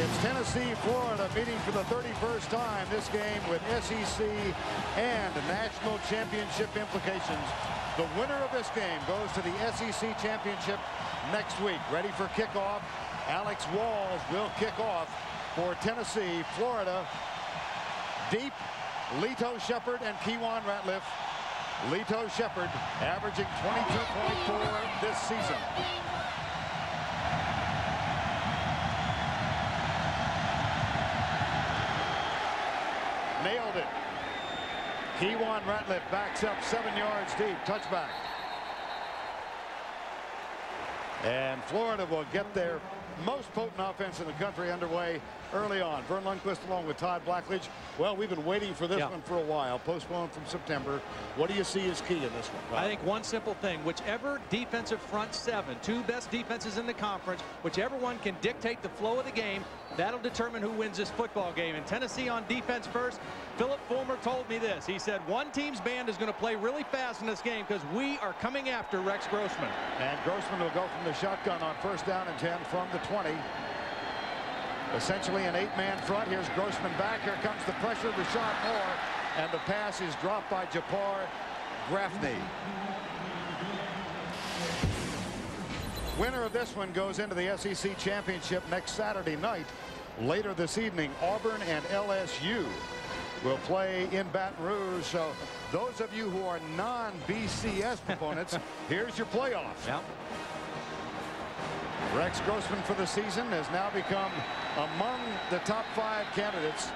It's Tennessee, Florida meeting for the 31st time. This game with SEC and national championship implications. The winner of this game goes to the SEC championship next week. Ready for kickoff. Alex Walls will kick off for Tennessee, Florida. Deep, Leto Shepard and Kewan Ratliff. Leto Shepard averaging 22.4 this season. Nailed it. Kewan Ratliff backs up 7 yards deep. Touchback. And Florida will get their most potent offense in the country underway early on. Vern Lundquist along with Todd Blackledge. Well, we've been waiting for this one for a while. Postponed from September. What do you see as key in this one? Wow. I think one simple thing. Whichever defensive front seven, two best defenses in the conference, whichever one can dictate the flow of the game, that'll determine who wins this football game. And Tennessee on defense first. Philip Fulmer told me this. He said one team's band is going to play really fast in this game because we are coming after Rex Grossman. And Grossman will go from the shotgun on 1st down and 10 from the 20. Essentially an 8-man front. Here's Grossman back. Here comes the pressure. Rashad Moore. And the pass is dropped by Japar Grafney. Winner of this one goes into the SEC championship next Saturday night. Later this evening, Auburn and LSU will play in Baton Rouge. So those of you who are non-BCS opponents, here's your playoff. Yep. Rex Grossman for the season has now become among the top 5 candidates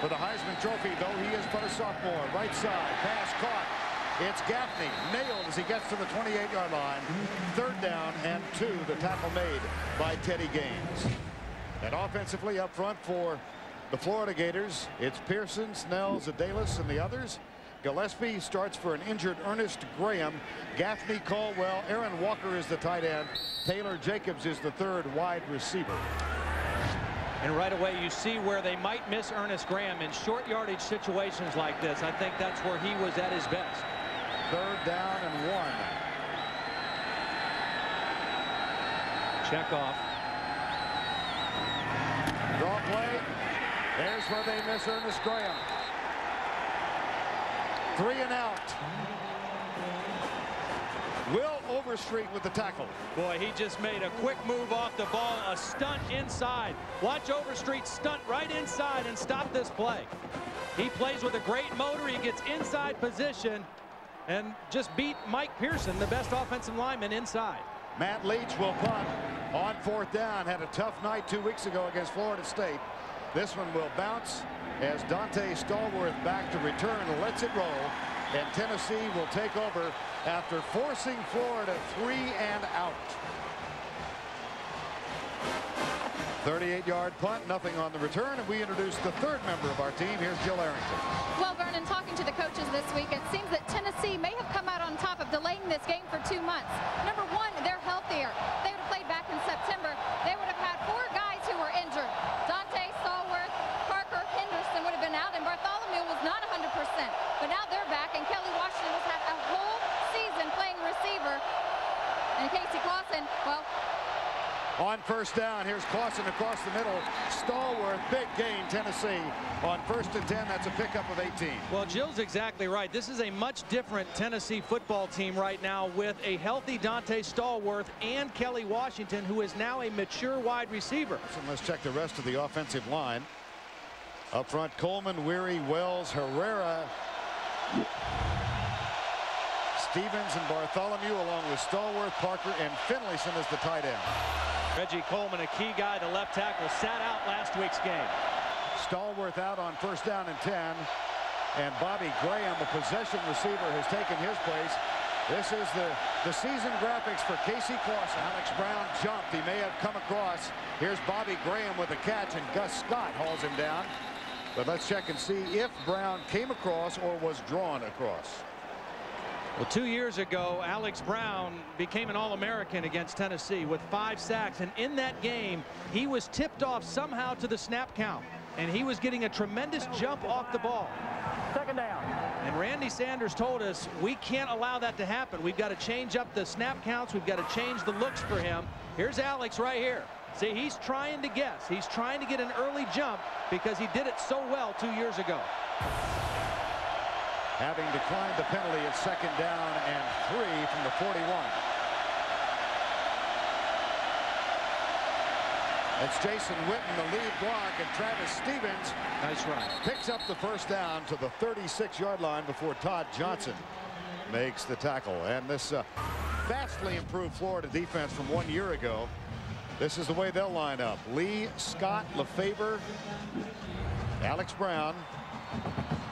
for the Heisman Trophy, though he is but a sophomore. Right side, pass caught. It's Gaffney, nailed as he gets to the 28-yard line. 3rd down and 2, the tackle made by Teddy Gaines. And offensively up front for the Florida Gators, it's Pearson, Snell, Zadelis, and the others. Gillespie starts for an injured Ernest Graham. Gaffney, Caldwell, Aaron Walker is the tight end. Taylor Jacobs is the 3rd wide receiver. And right away you see where they might miss Ernest Graham in short yardage situations like this. I think that's where he was at his best. 3rd down and 1. Check off. Draw play. There's where they miss Ernest Graham. 3 and out. Will Overstreet with the tackle. Boy, he just made a quick move off the ball, a stunt inside. Watch Overstreet stunt right inside and stop this play. He plays with a great motor. He gets inside position and just beat Mike Pearson, the best offensive lineman, inside. Matt Leach will punt on 4th down. Had a tough night 2 weeks ago against Florida State. This one will bounce as Dante Stallworth back to return, lets it roll, and Tennessee will take over after forcing Florida 3 and out. 38-yard punt, nothing on the return, and we introduce the 3rd member of our team. Here's Jill Arrington. Well, Vernon, talking to the coaches this week, it seems that Tennessee may have come out on top of delaying this game for 2 months. Number one, they're healthier. They would have played back in September. They would have had 4 guys who were injured. Dante Stallworth, Parker Henderson would have been out, and Bartholomew was not 100%. But now they're back, and Kelly Washington has had a whole season playing receiver. And Casey Clausen, well, on 1st down, here's Clausen across the middle. Stallworth, big gain, Tennessee. On 1st and 10, that's a pickup of 18. Well, Jill's exactly right. This is a much different Tennessee football team right now with a healthy Dante Stallworth and Kelly Washington, who is now a mature wide receiver. So let's check the rest of the offensive line. Up front, Coleman, Weary, Wells, Herrera, Stevens, and Bartholomew, along with Stallworth, Parker, and Finlayson as the tight end. Reggie Coleman, a key guy, the left tackle, sat out last week's game. Stallworth out on 1st down and 10. And Bobby Graham, a possession receiver, has taken his place. This is the season graphics for Casey Clausen. Alex Brown jumped. He may have come across. Here's Bobby Graham with a catch, and Gus Scott hauls him down. But let's check and see if Brown came across or was drawn across. Well, 2 years ago, Alex Brown became an All-American against Tennessee with 5 sacks. And in that game, he was tipped off somehow to the snap count. And he was getting a tremendous jump off the ball. 2nd down. And Randy Sanders told us we can't allow that to happen. We've got to change up the snap counts. We've got to change the looks for him. Here's Alex right here. See, he's trying to guess. He's trying to get an early jump because he did it so well 2 years ago. Having declined the penalty at 2nd down and 3 from the 41. It's Jason Witten, the lead block, and Travis Stevens, nice run, picks up the 1st down to the 36-yard line before Todd Johnson makes the tackle. And this vastly improved Florida defense from 1 year ago. This is the way they'll line up. Lee, Scott, LeFevre, Alex Brown,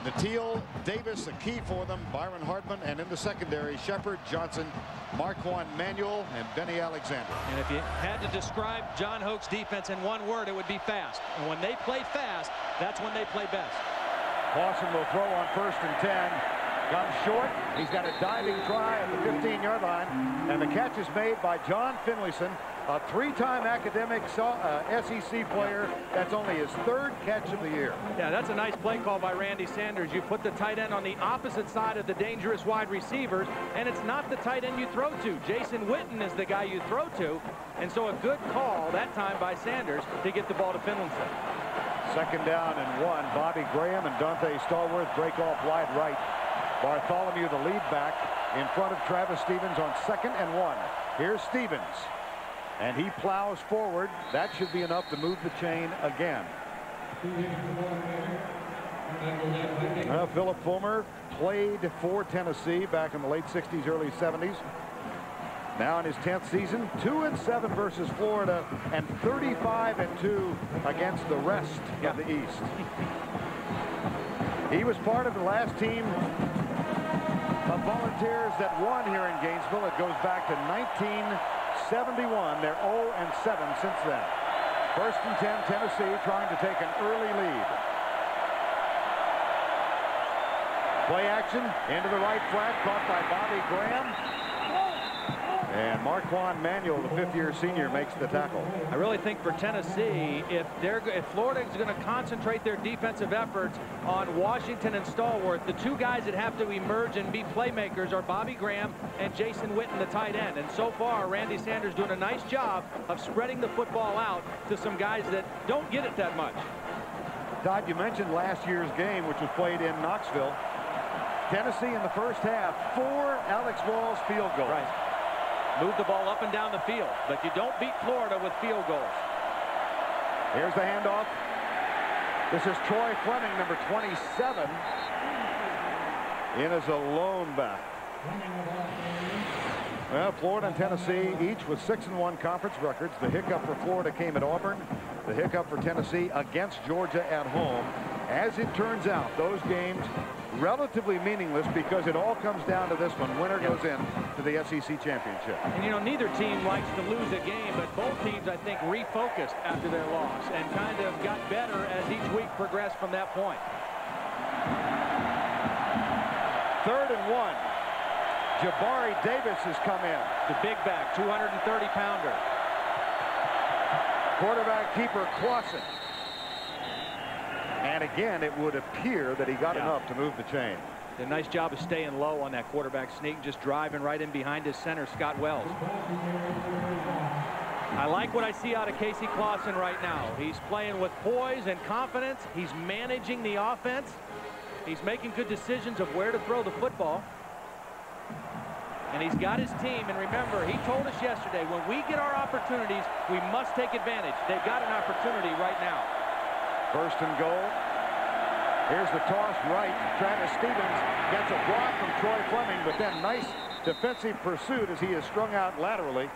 Natil Davis, a key for them, Byron Hartman, and in the secondary, Shepard, Johnson, Marquand Manuel, and Benny Alexander. And if you had to describe John Hoke's defense in one word, it would be fast. And when they play fast, that's when they play best. Clausen will throw on 1st and 10. Comes short. He's got a diving try at the 15-yard line. And the catch is made by John Finlayson, a 3-time academic SEC player. That's only his 3rd catch of the year. Yeah, that's a nice play call by Randy Sanders. You put the tight end on the opposite side of the dangerous wide receivers, and it's not the tight end you throw to. Jason Witten is the guy you throw to. And so a good call that time by Sanders to get the ball to Finlayson. 2nd down and 1. Bobby Graham and Dante Stallworth break off wide right. Bartholomew, the lead back, in front of Travis Stevens on 2nd and 1. Here's Stevens, and he plows forward. That should be enough to move the chain again. Philip Fulmer played for Tennessee back in the late 60s, early 70s. Now in his 10th season, 2-7 versus Florida and 35-2 against the rest of the East. He was part of the last team of Volunteers that won here in Gainesville. It goes back to 1971. They're 0-7 since then. 1st and 10, Tennessee trying to take an early lead. Play action into the right flat, caught by Bobby Graham. And Marquand Manuel, the 5th-year senior, makes the tackle. I really think for Tennessee, if Florida is going to concentrate their defensive efforts on Washington and Stallworth, the 2 guys that have to emerge and be playmakers are Bobby Graham and Jason Witten, the tight end. And so far, Randy Sanders doing a nice job of spreading the football out to some guys that don't get it that much. Todd, you mentioned last year's game, which was played in Knoxville. Tennessee in the 1st half, 4 Alex Vols field goals. Right. Move the ball up and down the field, but you don't beat Florida with field goals. Here's the handoff. This is Troy Fleming, number 27, in as a lone back. Well, Florida and Tennessee each with 6-1 conference records. The hiccup for Florida came at Auburn. The hiccup for Tennessee against Georgia at home. As it turns out, those games relatively meaningless because it all comes down to this one. Winner goes in to the SEC championship. And you know, neither team likes to lose a game, but both teams, I think, refocused after their loss and kind of got better as each week progressed from that point. 3rd and 1. Jabari Davis has come in. The big back, 230-pounder. Quarterback keeper Clausen. And again, it would appear that he got enough to move the chain. Did a nice job of staying low on that quarterback sneak, just driving right in behind his center, Scott Wells. I like what I see out of Casey Clausen right now. He's playing with poise and confidence. He's managing the offense. He's making good decisions of where to throw the football. And he's got his team. And remember, he told us yesterday, when we get our opportunities, we must take advantage. They've got an opportunity right now. 1st and goal. Here's the toss right. Travis Stevens gets a block from Troy Fleming, but then nice defensive pursuit as he is strung out laterally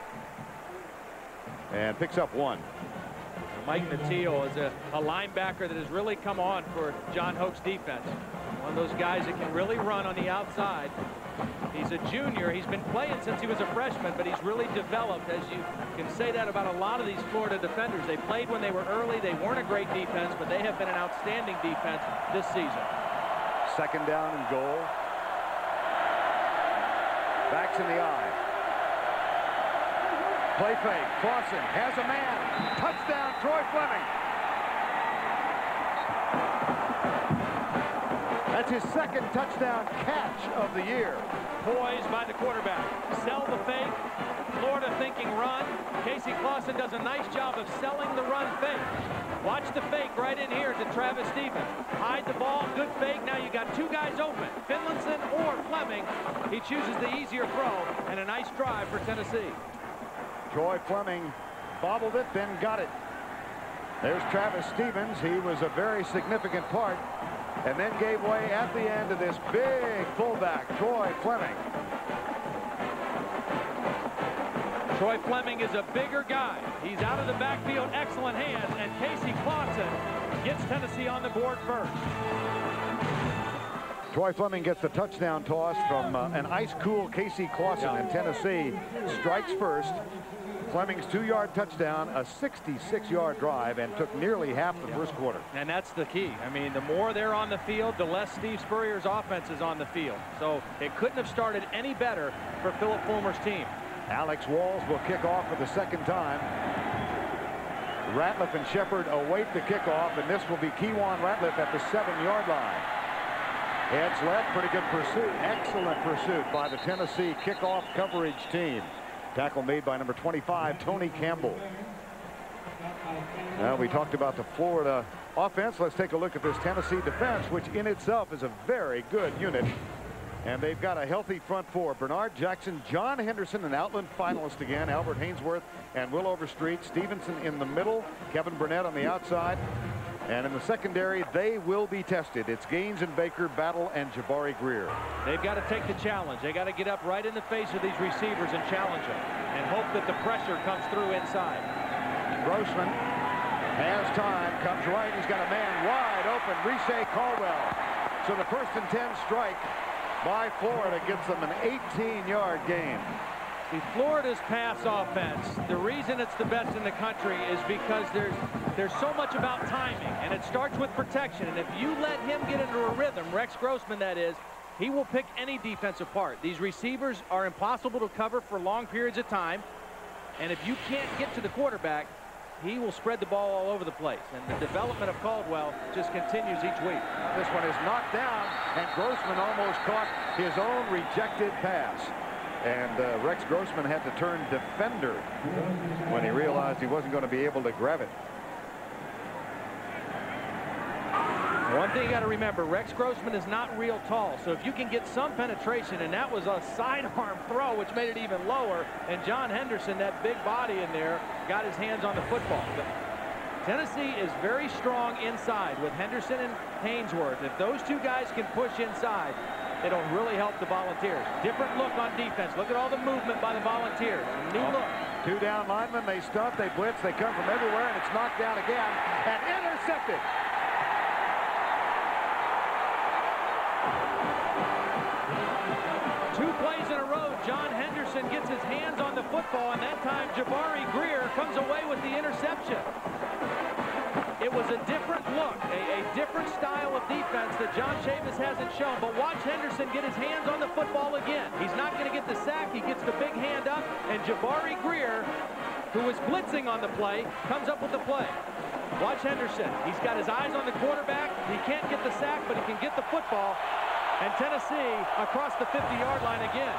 and picks up 1. Mike Natil is a linebacker that has really come on for John Hoke's defense. One of those guys that can really run on the outside. He's a junior. He's been playing since he was a freshman, but he's really developed, as you can say that about a lot of these Florida defenders. They played when they were early. They weren't a great defense, but they have been an outstanding defense this season. 2nd down and goal. Backs in the eye. Play fake. Clausen has a man. Touchdown, Troy Fleming. That's his 2nd touchdown catch of the year. Poised by the quarterback. Sell the fake. Florida thinking run. Casey Clausen does a nice job of selling the run fake. Watch the fake right in here to Travis Stevens. Hide the ball, good fake. Now you got two guys open, Finlinson or Fleming. He chooses the easier throw, and a nice drive for Tennessee. Troy Fleming bobbled it, then got it. There's Travis Stevens. He was a very significant part, and then gave way at the end to this big fullback, Troy Fleming. Troy Fleming is a bigger guy. He's out of the backfield, excellent hands, and Casey Clausen gets Tennessee on the board first. Troy Fleming gets the touchdown toss from an ice-cool Casey Clausen, and Tennessee strikes first. Fleming's 2-yard touchdown, a 66-yard drive, and took nearly half the first quarter. And that's the key. I mean, the more they're on the field, the less Steve Spurrier's offense is on the field. So it couldn't have started any better for Philip Fulmer's team. Alex Walls will kick off for the second time. Ratliff and Shepard await the kickoff, and this will be Keywan Ratliff at the 7-yard line. Heads left, pretty good pursuit. Excellent pursuit by the Tennessee kickoff coverage team. Tackle made by number 25, Tony Campbell. Now we talked about the Florida offense. Let's take a look at this Tennessee defense, which in itself is a very good unit. And they've got a healthy front four. Bernard Jackson, John Henderson, an Outland finalist again, Albert Hainsworth and Will Overstreet, Stevenson in the middle, Kevin Burnett on the outside. And in the secondary, they will be tested. It's Gaines and Baker, Battle, and Jabari Greer. They've got to take the challenge. They got to get up right in the face of these receivers and challenge them and hope that the pressure comes through inside. Grossman has time, comes right. He's got a man wide open, Reese Caldwell. So the 1st and 10 strike by Florida gets them an 18-yard gain. See, Florida's pass offense, the reason it's the best in the country is because there's so much about timing, and it starts with protection. And if you let him get into a rhythm, Rex Grossman that is, he will pick any defense apart. These receivers are impossible to cover for long periods of time, and if you can't get to the quarterback, he will spread the ball all over the place. And the development of Caldwell just continues each week. This one is knocked down, and Grossman almost caught his own rejected pass. And Rex Grossman had to turn defender when he realized he wasn't going to be able to grab it. One thing you got to remember, Rex Grossman is not real tall, so if you can get some penetration, and that was a sidearm throw, which made it even lower, and John Henderson, that big body in there, got his hands on the football. But Tennessee is very strong inside with Henderson and Hainsworth. If those two guys can push inside, it'll really help the Volunteers. Different look on defense. Look at all the movement by the Volunteers. New look. 2 down linemen, they stunt, they blitz, they come from everywhere, and it's knocked down again and intercepted. Two plays in a row, John Henderson gets his hands on the football, and that time Jabari Greer comes away with the interception. It was a different look, a different style of defense that John Chavis hasn't shown. But watch Henderson get his hands on the football again. He's not going to get the sack. He gets the big hand up, and Jabari Greer, who was blitzing on the play, comes up with the play. Watch Henderson. He's got his eyes on the quarterback. He can't get the sack, but he can get the football. And Tennessee across the 50-yard line again.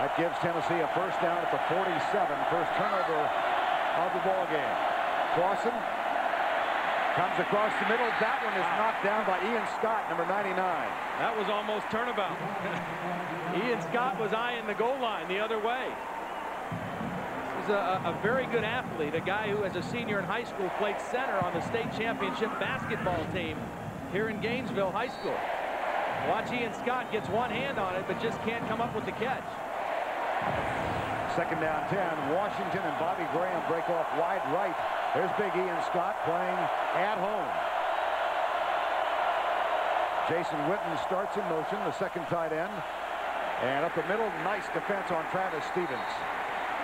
That gives Tennessee a first down at the 47. First turnover of the ball game. Clausen comes across the middle. That one is knocked down by Ian Scott, number 99. That was almost turnabout. Ian Scott was eyeing the goal line the other way. He's a very good athlete, a guy who as a senior in high school played center on the state championship basketball team here in Gainesville High School. Watch Ian Scott gets one hand on it, but just can't come up with the catch. Second down 10. Washington and Bobby Graham break off wide right. There's big Ian Scott playing at home. Jason Witten starts in motion, the second tight end. And up the middle, nice defense on Travis Stevens.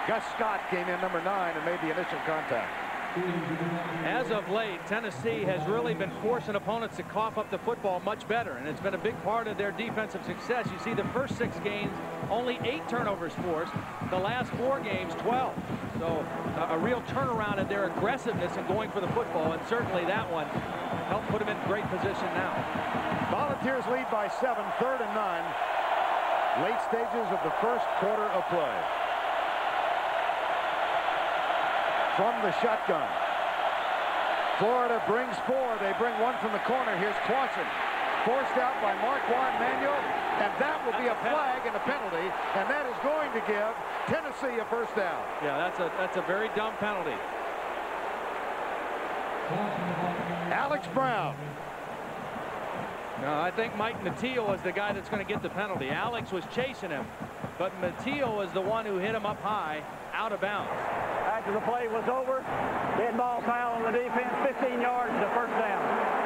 Gus Scott came in, number 9, and made the initial contact. As of late, Tennessee has really been forcing opponents to cough up the football much better, and it's been a big part of their defensive success. You see the first 6 games, only 8 turnovers forced. The last 4 games, 12. So a real turnaround in their aggressiveness in going for the football, and certainly that one helped put them in great position now. Volunteers lead by 7, 3rd and 9. Late stages of the first quarter of play. from the shotgun. Florida brings 4. They bring 1 from the corner. Here's Clausen. Forced out by Marquand Manuel, and that will be a flag and a penalty, and that is going to give Tennessee a first down. Yeah, that's a very dumb penalty. Alex Brown. No, I think Mike Mateo is the guy that's going to get the penalty. Alex was chasing him, but Mateo is the one who hit him up high, out of bounds. After the play was over, dead ball foul on the defense, 15 yards to first down.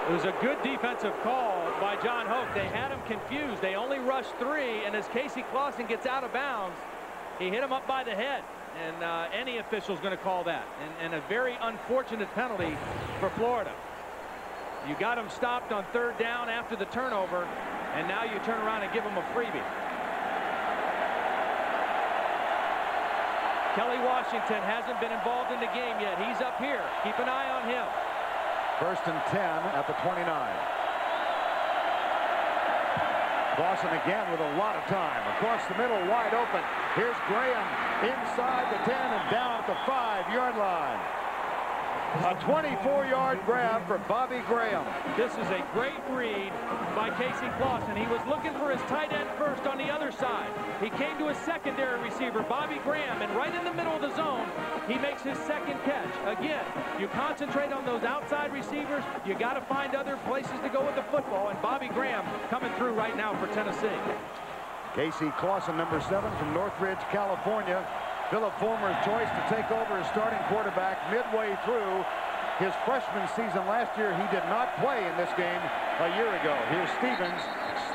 It was a good defensive call by John Hoke. They had him confused. They only rushed 3, and as Casey Clausen gets out of bounds, he hit him up by the head. And any official is going to call that. And a very unfortunate penalty for Florida. You got him stopped on 3rd down after the turnover, and now you turn around and give him a freebie. Kelly Washington hasn't been involved in the game yet. He's up here. Keep an eye on him. 1st and 10 at the 29. Clausen again with a lot of time. Across the middle, wide open. Here's Graham inside the 10 and down at the 5-yard line. A 24-yard grab for Bobby Graham. This is a great read by Casey Clausen. He was looking for his tight end first on the other side. He came to his secondary receiver, Bobby Graham, and right in the middle of the zone, he makes his 2nd catch. Again, you concentrate on those outside receivers. You got to find other places to go with the football, and Bobby Graham coming through right now for Tennessee. Casey Clausen, number 7 from Northridge, California. Philip Fulmer's choice to take over as starting quarterback midway through his freshman season last year. He did not play in this game a year ago. Here's Stevens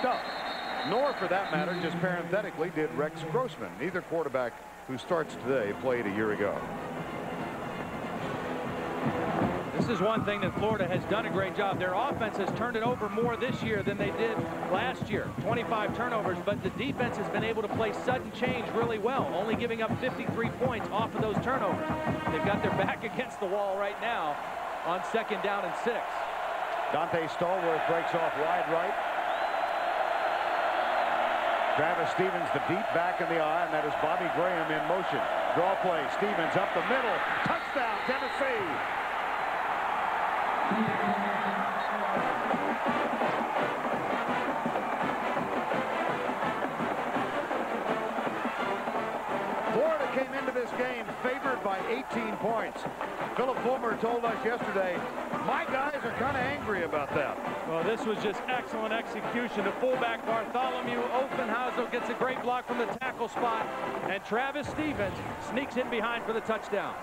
stuffed. Nor, for that matter, just parenthetically, did Rex Grossman. Neither quarterback who starts today played a year ago. This is one thing that Florida has done a great job. Their offense has turned it over more this year than they did last year. 25 turnovers, but the defense has been able to play sudden change really well, only giving up 53 points off of those turnovers. They've got their back against the wall right now on 2nd down and 6. Dante Stallworth breaks off wide right. Travis Stevens, the deep back in the eye, and that is Bobby Graham in motion. Draw play, Stevens up the middle. Touchdown, Tennessee. Florida came into this game favored by 18 points. Philip Fulmer told us yesterday, my guys are kind of angry about that. Well, this was just excellent execution. The fullback Bartholomew Offenhauser gets a great block from the tackle spot, and Travis Stevens sneaks in behind for the touchdown.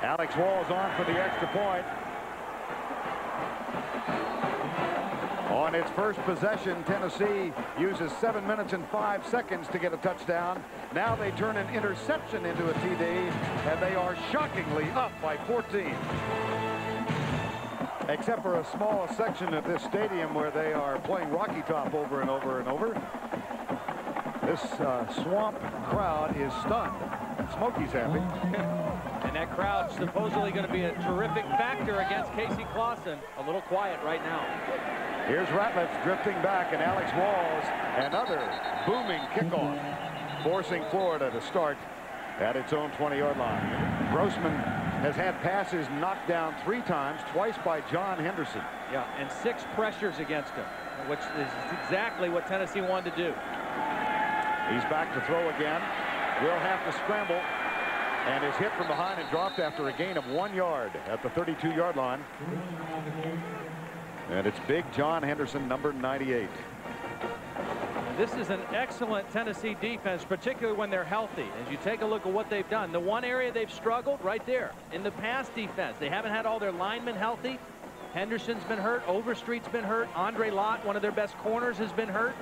Alex Walls on for the extra point. On its first possession, Tennessee uses 7 minutes and 5 seconds to get a touchdown. Now they turn an interception into a TD, and they are shockingly up by 14. Except for a small section of this stadium where they are playing Rocky Top over and over and over. This swamp crowd is stunned. Smokey's happy. And that crowd's supposedly going to be a terrific factor against Casey Clausen. A little quiet right now. Here's Ratliff drifting back, and Alex Walls, another booming kickoff, forcing Florida to start at its own 20-yard line. Grossman has had passes knocked down 3 times, twice by John Henderson. Yeah, and 6 pressures against him, which is exactly what Tennessee wanted to do. He's back to throw again. Will have to scramble, and is hit from behind and dropped after a gain of 1 yard at the 32-yard line. And it's big John Henderson, number 98. This is an excellent Tennessee defense, particularly when they're healthy. As you take a look at what they've done, the one area they've struggled right there in the pass defense. They haven't had all their linemen healthy. Henderson's been hurt. Overstreet's been hurt. Andre Lott, one of their best corners, has been hurt.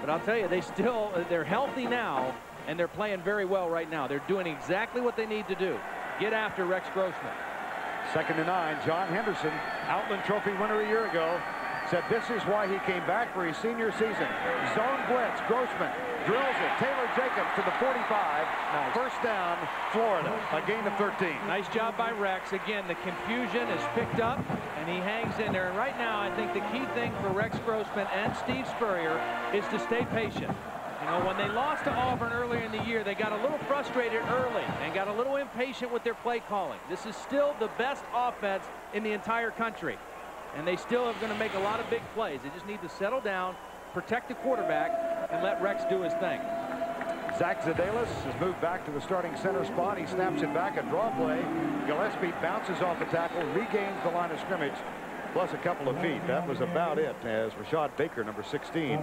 But I'll tell you, they're healthy now, and they're playing very well right now. They're doing exactly what they need to do. Get after Rex Grossman. 2nd and 9. John Henderson, Outland Trophy winner a year ago, said this is why he came back for his senior season. Zone blitz. Grossman drills it. Taylor Jacobs to the 45. Nice. First down, Florida. A gain of 13. Nice job by Rex. Again, the confusion is picked up, and he hangs in there. And right now, I think the key thing for Rex Grossman and Steve Spurrier is to stay patient. You know, when they lost to Auburn earlier in the year, they got a little frustrated early and got a little impatient with their play calling. This is still the best offense in the entire country, and they still are going to make a lot of big plays. They just need to settle down, protect the quarterback, and let Rex do his thing. Zach Zadelis has moved back to the starting center spot. He snaps it back, a draw play. Gillespie bounces off the tackle, regains the line of scrimmage, plus a couple of feet. That was about it as Rashad Baker, number 16,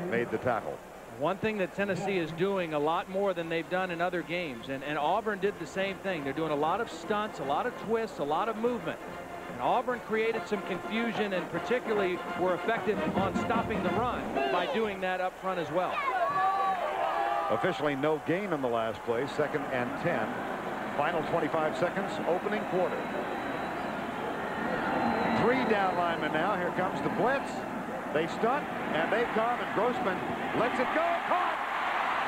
made the tackle. One thing that Tennessee is doing a lot more than they've done in other games, and Auburn did the same thing. They're doing a lot of stunts, a lot of twists, a lot of movement. And Auburn created some confusion and particularly were effective on stopping the run by doing that up front as well. Officially no gain on the last play, 2nd and 10. Final 25 seconds, opening quarter. 3 down linemen now. Here comes the blitz. They stunt, and they come, and Grossman lets it go. Caught!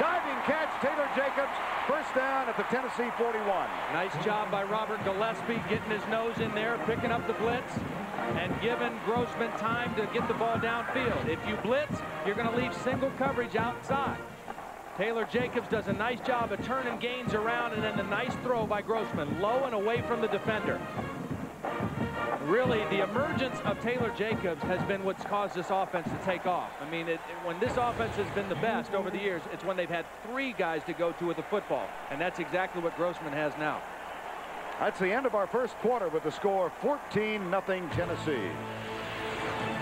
Diving catch, Taylor Jacobs. First down at the Tennessee 41. Nice job by Robert Gillespie getting his nose in there, picking up the blitz, and giving Grossman time to get the ball downfield. If you blitz, you're going to leave single coverage outside. Taylor Jacobs does a nice job of turning Gaines around, and then the nice throw by Grossman, low and away from the defender. Really, the emergence of Taylor Jacobs has been what's caused this offense to take off. I mean, when this offense has been the best over the years, it's when they've had 3 guys to go to with the football, and that's exactly what Grossman has now. That's the end of our first quarter with the score 14-0 Tennessee.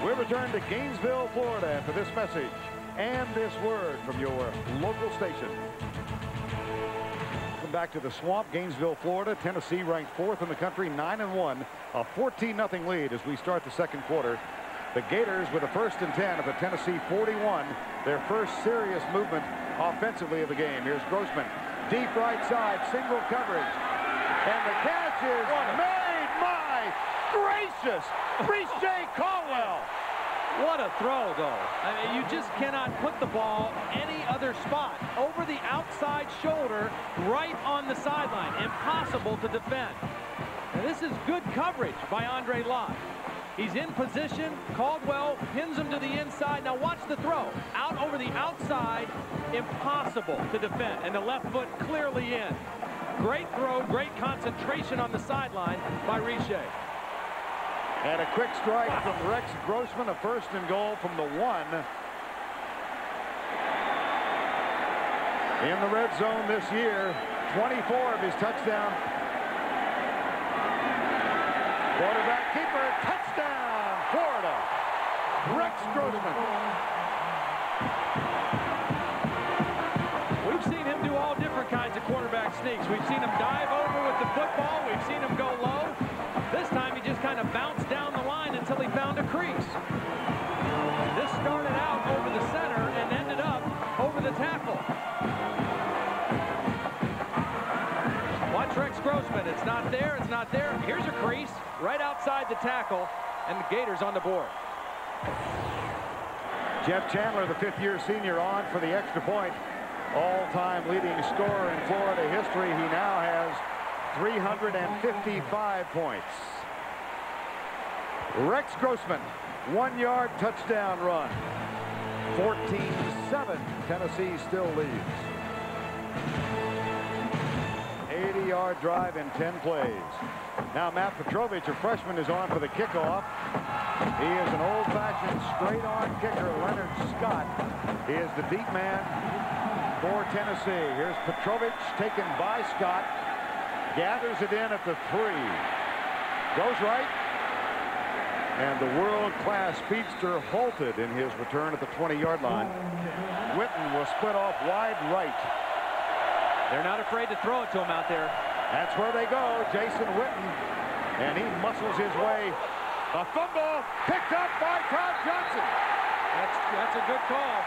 We'll return to Gainesville, Florida after this message and this word from your local station. Welcome back to the Swamp, Gainesville, Florida. Tennessee ranked 4th in the country, 9-1. A 14-0 lead as we start the second quarter. The Gators with a 1st and 10 of the Tennessee 41. Their first serious movement offensively of the game. Here's Grossman. Deep right side, single coverage. And the catch is made. My gracious! Reche Caldwell. What a throw, though. I mean, you just cannot put the ball any other spot. Over the outside shoulder, right on the sideline. Impossible to defend. And this is good coverage by Andre Lott. He's in position. Caldwell pins him to the inside. Now watch the throw. Out over the outside. Impossible to defend. And the left foot clearly in. Great throw, great concentration on the sideline by Reche. And a quick strike from Rex Grossman, a 1st and goal from the 1. In the red zone this year, 24 of his touchdown. Quarterback keeper, touchdown, Florida. Rex Grossman. We've seen him do all different kinds of quarterback sneaks. We've seen him dive over with the football. We've seen him go low. This time he just kind of bounced down the line until he found a crease. This started out over the center and ended up over the tackle. Watch Rex Grossman. It's not there. It's not there. Here's a crease right outside the tackle, and the Gators on the board. Jeff Chandler, the 5th-year senior, on for the extra point. All-time leading scorer in Florida history. He now has 355 points. Rex Grossman, 1-yard touchdown run. 14-7. Tennessee still leads. 80-yard drive in 10 plays. Now Matt Petrovich, a freshman, is on for the kickoff. He is an old-fashioned straight-on kicker. Leonard Scott is the deep man for Tennessee. Here's Petrovich taken by Scott. Gathers it in at the 3. Goes right. And the world-class speedster halted in his return at the 20-yard line. Witten will split off wide right. They're not afraid to throw it to him out there. That's where they go. Jason Witten. And he muscles his way. A fumble picked up by Todd Johnson. That's a good call.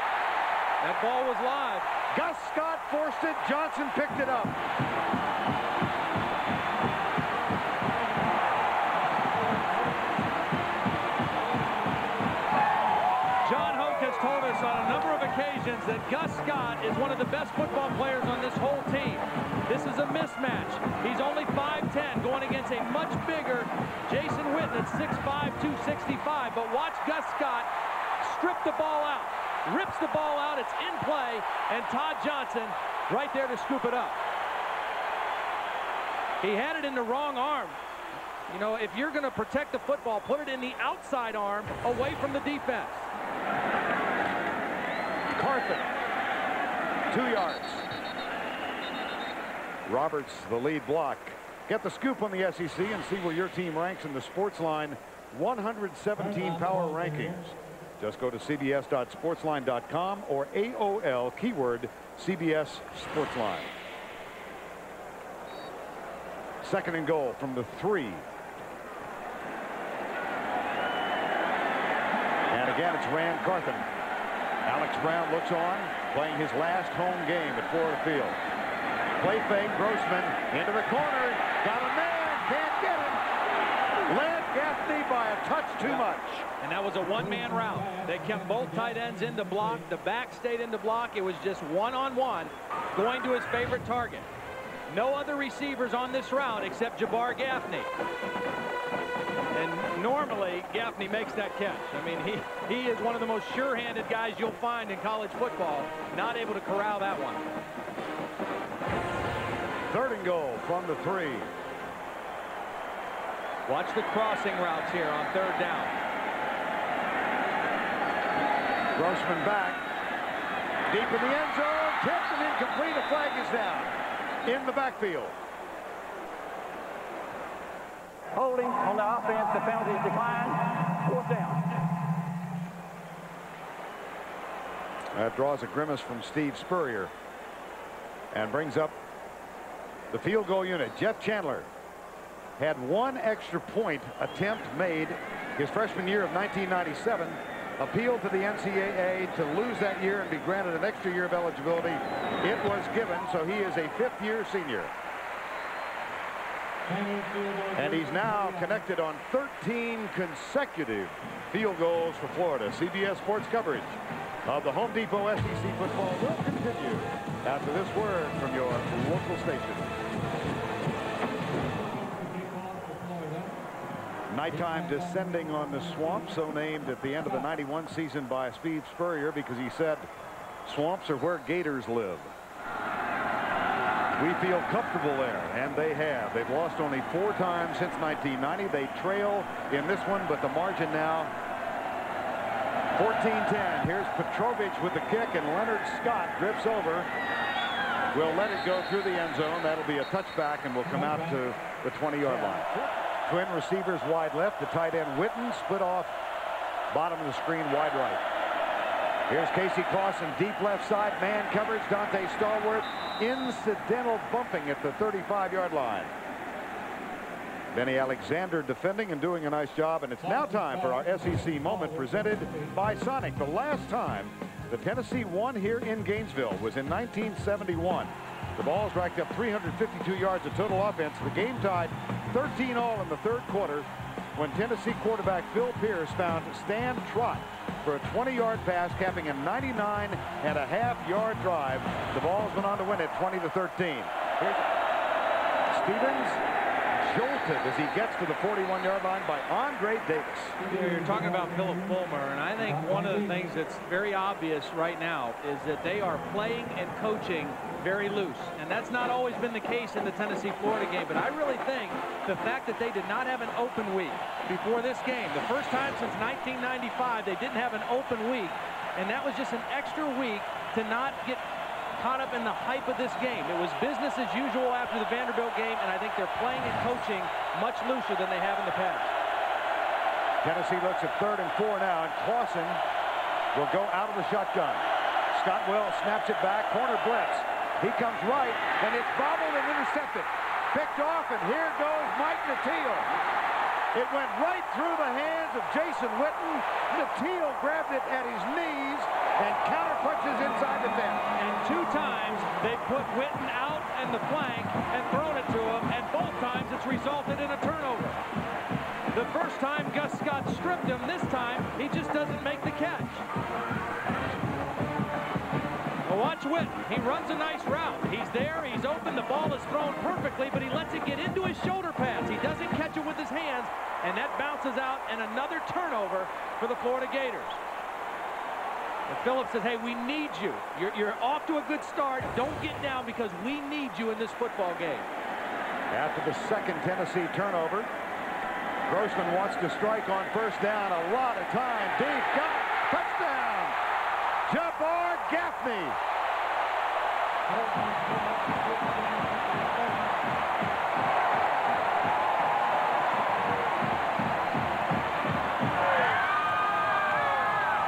That ball was live. Gus Scott forced it. Johnson picked it up. Told us on a number of occasions that Gus Scott is one of the best football players on this whole team. This is a mismatch. He's only 5'10", going against a much bigger Jason Witten at 6'5", 265. But watch Gus Scott strip the ball out. rips the ball out. It's in play, and Todd Johnson right there to scoop it up. He had it in the wrong arm. You know, if you're going to protect the football, put it in the outside arm away from the defense. Carthen, 2 yards. Roberts, the lead block. Get the scoop on the SEC and see where your team ranks in the Sportsline 117 power rankings. Just go to cbs.sportsline.com or AOL keyword CBS Sportsline. 2nd and goal from the 3. And again, it's Rand Carthen. Alex Brown looks on, playing his last home game at Florida Field. Play fake, Grossman into the corner. Got a man, can't get him. Led Gaffney by a touch too much. And that was a one-man route. They kept both tight ends in the block. The back stayed in the block. It was just one-on-one going to his favorite target. No other receivers on this route except Jabbar Gaffney. And normally, Gaffney makes that catch. I mean, he is one of the most sure-handed guys you'll find in college football. Not able to corral that one. 3rd and goal from the 3. Watch the crossing routes here on 3rd down. Grossman back. Deep in the end zone. Tipped and incomplete. A flag is down. In the backfield. Holding on the offense. The penalties decline. 4th down. That draws a grimace from Steve Spurrier and brings up the field goal unit. Jeff Chandler had 1 extra point attempt made his freshman year of 1997. Appealed to the NCAA to lose that year and be granted an extra year of eligibility. It was given, so he is a 5th-year senior. And he's now connected on 13 consecutive field goals for Florida. CBS Sports coverage of the Home Depot SEC football will continue after this word from your local station. Nighttime descending on the swamp, so named at the end of the '91 season by Steve Spurrier because he said swamps are where Gators live. We feel comfortable there, and they have. They've lost only 4 times since 1990. They trail in this one, but the margin now 14-10. Here's Petrovich with the kick, and Leonard Scott drifts over. Will let it go through the end zone. That'll be a touchback and will come out to the 20-yard line. Twin receivers wide left. The tight end Witten split off bottom of the screen wide right. Here's Casey Clausen deep left side. Man coverage. Dante Stallworth incidental bumping at the 35-yard line. Benny Alexander defending and doing a nice job. And it's now time for our SEC moment presented by Sonic. The last time the Tennessee won here in Gainesville was in 1971. The Vols racked up 352 yards of total offense. The game tied 13-all in the 3rd quarter when Tennessee quarterback Phil Pierce found Stan Trott for a 20-yard pass, capping a 99.5-yard drive. The Vols went on to win it 20-13. Here's Stevens jolted as he gets to the 41-yard line by Andre Davis. You're talking about Philip Fulmer, and I think one of the things that's very obvious right now is that they are playing and coaching very loose, and that's not always been the case in the Tennessee-Florida game. But I really think the fact that they did not have an open week before this game, the first time since 1995 they didn't have an open week, and that was just an extra week to not get caught up in the hype of this game. It was business as usual after the Vanderbilt game, and I think they're playing and coaching much looser than they have in the past. Tennessee looks at 3rd and 4 now, and Clausen will go out of the shotgun. Scott Wells snaps it back, corner blitz. He comes right, and it's bobbled and intercepted. Picked off, and here goes Mike Nateel. It went right through the hands of Jason Witten. Nateel grabbed it at his knees and counterpunches inside the 10. And 2 times they put Witten out in the flank and thrown it to him, and both times it's resulted in a turnover. The first time Gus Scott stripped him, this time he just doesn't make the catch. Well, watch Witten. He runs a nice route. He's there, he's open, the ball is thrown perfectly, but he lets it get into his shoulder pads. He doesn't catch it with his hands, and that bounces out, and another turnover for the Florida Gators. And Phillips says, hey, we need you. You're off to a good start. Don't get down because we need you in this football game. After the second Tennessee turnover, Grossman wants to strike on first down. A lot of time. Deep. Got it. Touchdown. Jabbar Gaffney.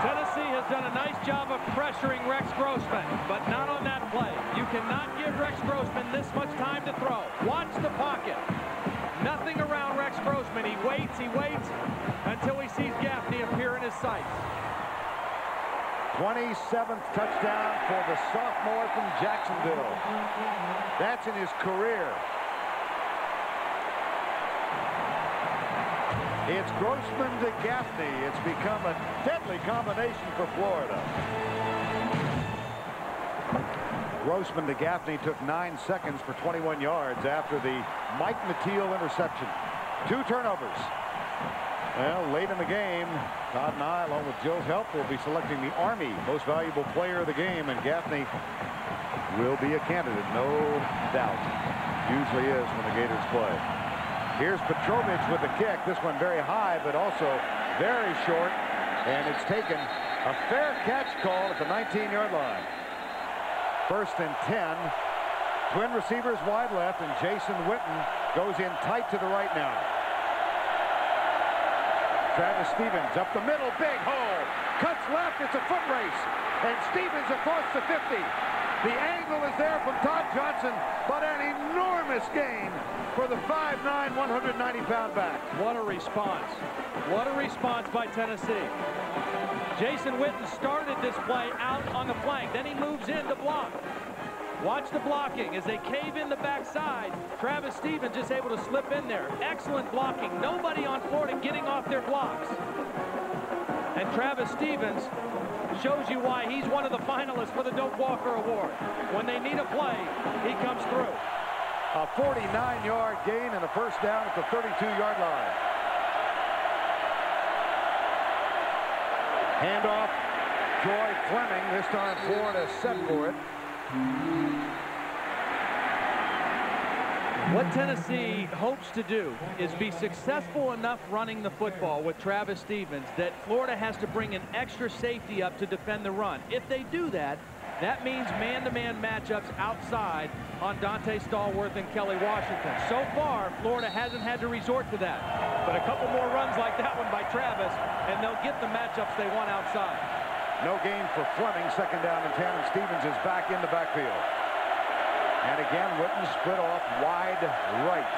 Tennessee has done a nice job of pressuring Rex Grossman, but not on that play. You cannot give Rex Grossman this much time to throw. Watch the pocket. Nothing around Rex Grossman. He waits until he sees Gaffney appear in his sights. 27th touchdown for the sophomore from Jacksonville. That's in his career. It's Grossman to Gaffney. It's become a deadly combination for Florida. Grossman to Gaffney took 9 seconds for 21 yards after the Mike Mateel interception. 2 turnovers. Well, late in the game, Todd and I, along with Joe's help, will be selecting the Army Most Valuable Player of the game, and Gaffney will be a candidate, no doubt. Usually is when the Gators play. Here's Petrovich with the kick. This one very high, but also very short, and it's taken a fair catch call at the 19-yard line. 1st and 10. Twin receivers wide left, and Jason Witten goes in tight to the right now. Travis Stevens up the middle, big hole. Cuts left, it's a foot race. And Stevens across the 50. The angle is there from Todd Johnson, but an enormous gain for the 5'9", 190-pound back. What a response. What a response by Tennessee. Jason Witten started this play out on the flank. Then he moves in to block. Watch the blocking as they cave in the backside. Travis Stevens just able to slip in there. Excellent blocking. Nobody on Florida getting off their blocks. And Travis Stevens shows you why he's one of the finalists for the Doak Walker Award. When they need a play, he comes through. A 49-yard gain and a first down at the 32-yard line. Handoff, Troy Fleming. This time Florida set for it. What Tennessee hopes to do is be successful enough running the football with Travis Stevens that Florida has to bring an extra safety up to defend the run. If they do that, that means man-to-man matchups outside on Dante Stallworth and Kelly Washington. So far, Florida hasn't had to resort to that. But a couple more runs like that one by Travis, and they'll get the matchups they want outside. No gain for Fleming. 2nd down and 10, and Stevens is back in the backfield. And again, Witten split off wide right.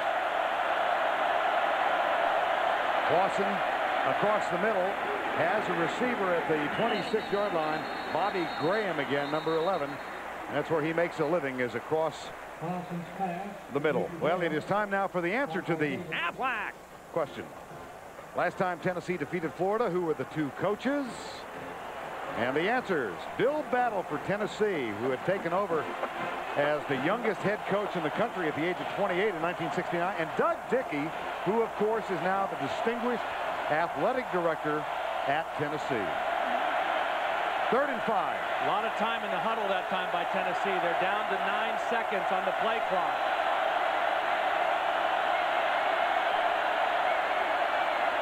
Clausen across the middle has a receiver at the 26-yard line. Bobby Graham again, number 11. That's where he makes a living, is across the middle. Well, it is time now for the answer to the Aflac question. Last time Tennessee defeated Florida, who were the 2 coaches? And the answers: Bill Battle for Tennessee, who had taken over as the youngest head coach in the country at the age of 28 in 1969, and Doug Dickey, who of course is now the distinguished athletic director at Tennessee. 3rd and 5. A lot of time in the huddle that time by Tennessee. They're down to 9 seconds on the play clock.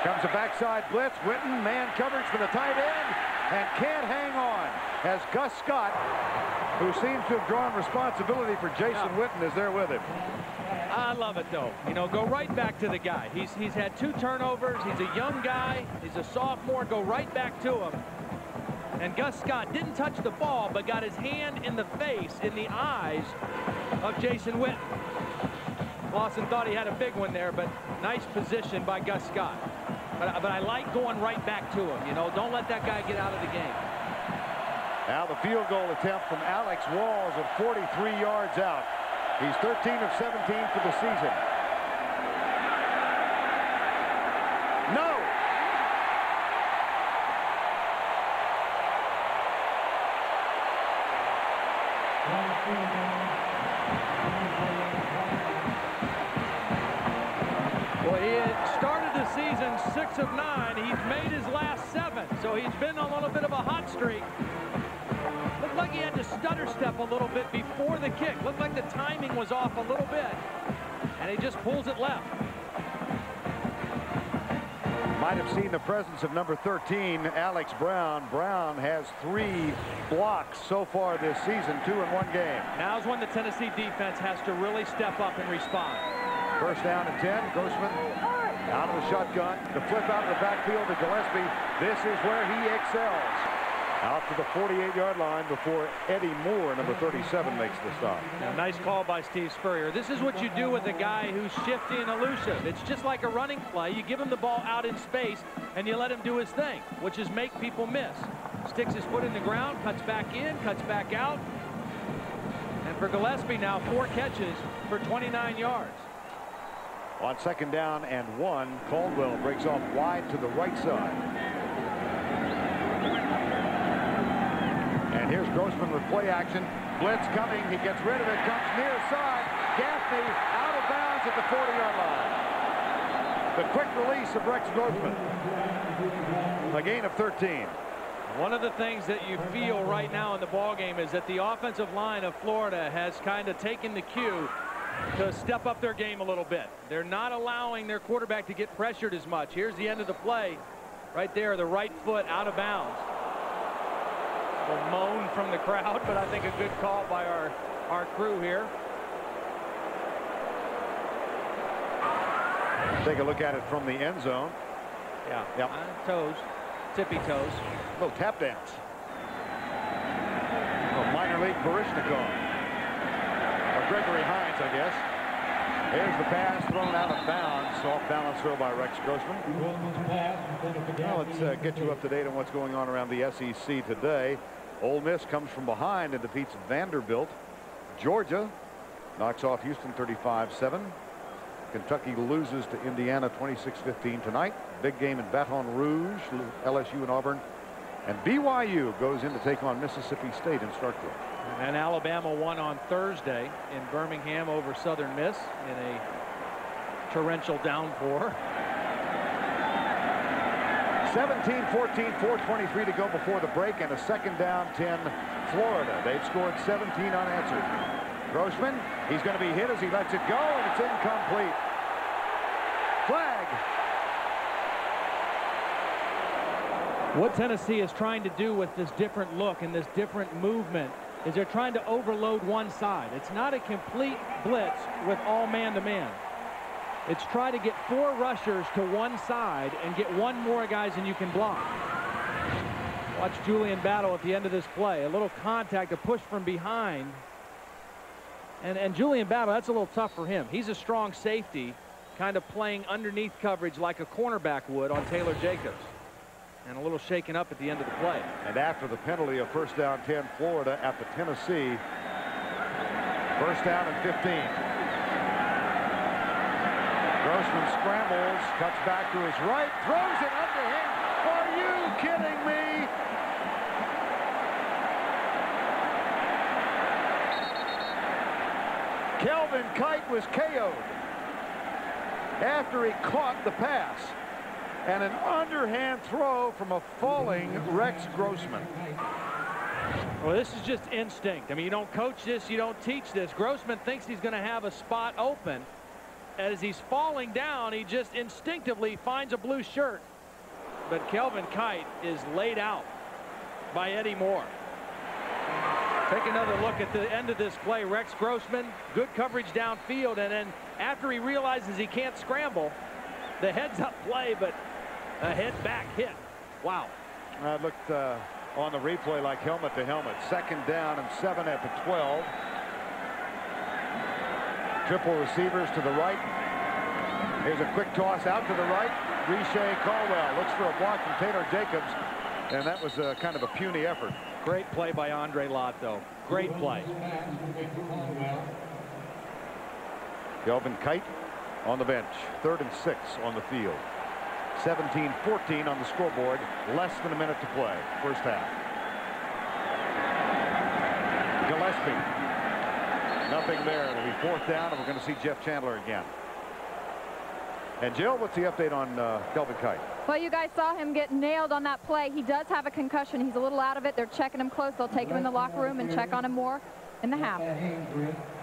Comes a backside blitz. Witten, man coverage for the tight end, and can't hang on as Gus Scott, who seems to have drawn responsibility for Jason Witten, is there with him. I love it, though. You know, go right back to the guy. He's had 2 turnovers. He's a young guy. He's a sophomore. Go right back to him. And Gus Scott didn't touch the ball, but got his hand in the face, in the eyes of Jason Witten. Lawson thought he had a big one there, but nice position by Gus Scott. But I like going right back to him. You know, don't let that guy get out of the game. Now the field goal attempt from Alex Walls of 43 yards out. He's 13 of 17 for the season. No! Well, he had started the season 6 of 9. He's made his last 7, so he's been on a little bit of a hot streak. Looked like he had to stutter step a little bit before the kick. Looked like the timing was off a little bit. And he just pulls it left. Might have seen the presence of number 13, Alex Brown. Brown has 3 blocks so far this season, 2 in 1 game. Now's when the Tennessee defense has to really step up and respond. First down and 10. Grossman out of the shotgun. The flip out of the backfield to Gillespie. This is where he excels. Out to the 48-yard line before Eddie Moore, number 37, makes the stop. Now, nice call by Steve Spurrier. This is what you do with a guy who's shifty and elusive. It's just like a running play. You give him the ball out in space, and you let him do his thing, which is make people miss. Sticks his foot in the ground, cuts back in, cuts back out. And for Gillespie now, 4 catches for 29 yards. On second down and 1, Caldwell breaks off wide to the right side. And here's Grossman with play action. Blitz coming. He gets rid of it. Comes near side. Gaffney out of bounds at the 40-yard line. The quick release of Rex Grossman. A gain of 13. One of the things that you feel right now in the ballgame is that the offensive line of Florida has kind of taken the cue to step up their game a little bit. They're not allowing their quarterback to get pressured as much. Here's the end of the play. Right there, the right foot out of bounds. A moan from the crowd, but I think a good call by our crew here. Take a look at it from the end zone. Yeah. Yep. Toes. Tippy toes. Little tap dance. A minor league Barishnikov. Or Gregory Hines, I guess. Here's the pass thrown out of bounds. Off balance throw by Rex Grossman. Well, let's get you up to date on what's going on around the SEC today. Ole Miss comes from behind and defeats Vanderbilt. Georgia knocks off Houston 35-7. Kentucky loses to Indiana 26-15 tonight. Big game in Baton Rouge, LSU and Auburn. And BYU goes in to take on Mississippi State in Starkville. And Alabama won on Thursday in Birmingham over Southern Miss in a torrential downpour. 17-14, 4:23 to go before the break, and a second down 10 Florida. They've scored 17 unanswered. Grossman, he's going to be hit as he lets it go, and it's incomplete. Flag. What Tennessee is trying to do with this different look and this different movement is they're trying to overload one side. It's not a complete blitz with all man-to-man. It's try to get 4 rushers to one side and get 1 more guys than you can block. Watch Julian Battle at the end of this play. A little contact, a push from behind. And Julian Battle, that's a little tough for him. He's a strong safety, kind of playing underneath coverage like a cornerback would on Taylor Jacobs. And a little shaken up at the end of the play. And after the penalty of first down 10 Florida at the Tennessee. First down and 15. Grossman scrambles, cuts back to his right, throws it underhand. Are you kidding me? Kelvin Kite was KO'd after he caught the pass. And an underhand throw from a falling Rex Grossman. Well, this is just instinct. I mean, you don't coach this, you don't teach this. Grossman thinks he's going to have a spot open. As he's falling down, he just instinctively finds a blue shirt. But Kelvin Kite is laid out by Eddie Moore. Take another look at the end of this play. Rex Grossman, good coverage downfield, and then after he realizes he can't scramble, the heads-up play, but a head-back hit. Wow. It looked on the replay like helmet to helmet. Second down and 7 at the 12. Triple receivers to the right. Here's a quick toss out to the right. Riche Caldwell looks for a block from Taylor Jacobs, and that was kind of a puny effort. Great play by Andre Lott, though. Great play. Kelvin Kite on the bench. 3rd and 6 on the field. 17-14 on the scoreboard. Less than a minute to play. First half. Gillespie. Nothing there. It'll be 4th down, and we're going to see Jeff Chandler again. And Jill, what's the update on Kelvin Kite? Well, you guys saw him get nailed on that play. He does have a concussion. He's a little out of it. They're checking him close. They'll take him in the locker room and check on him more in the half.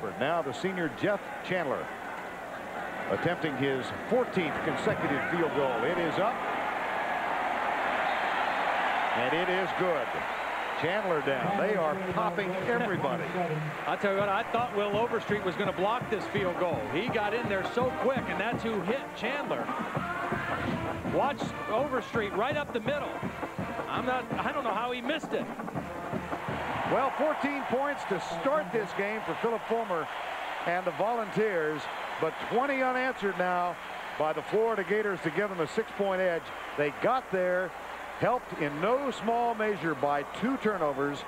For now, the senior Jeff Chandler attempting his 14th consecutive field goal. It is up. And it is good. Chandler down. They are popping everybody. I'll tell you what, I thought Will Overstreet was going to block this field goal. He got in there so quick, and that's who hit Chandler. Watch Overstreet right up the middle. I don't know how he missed it. Well, 14 points to start this game for Philip Fulmer and the Volunteers, but 20 unanswered now by the Florida Gators to give them a 6-point edge. They got there, helped in no small measure by 2 turnovers,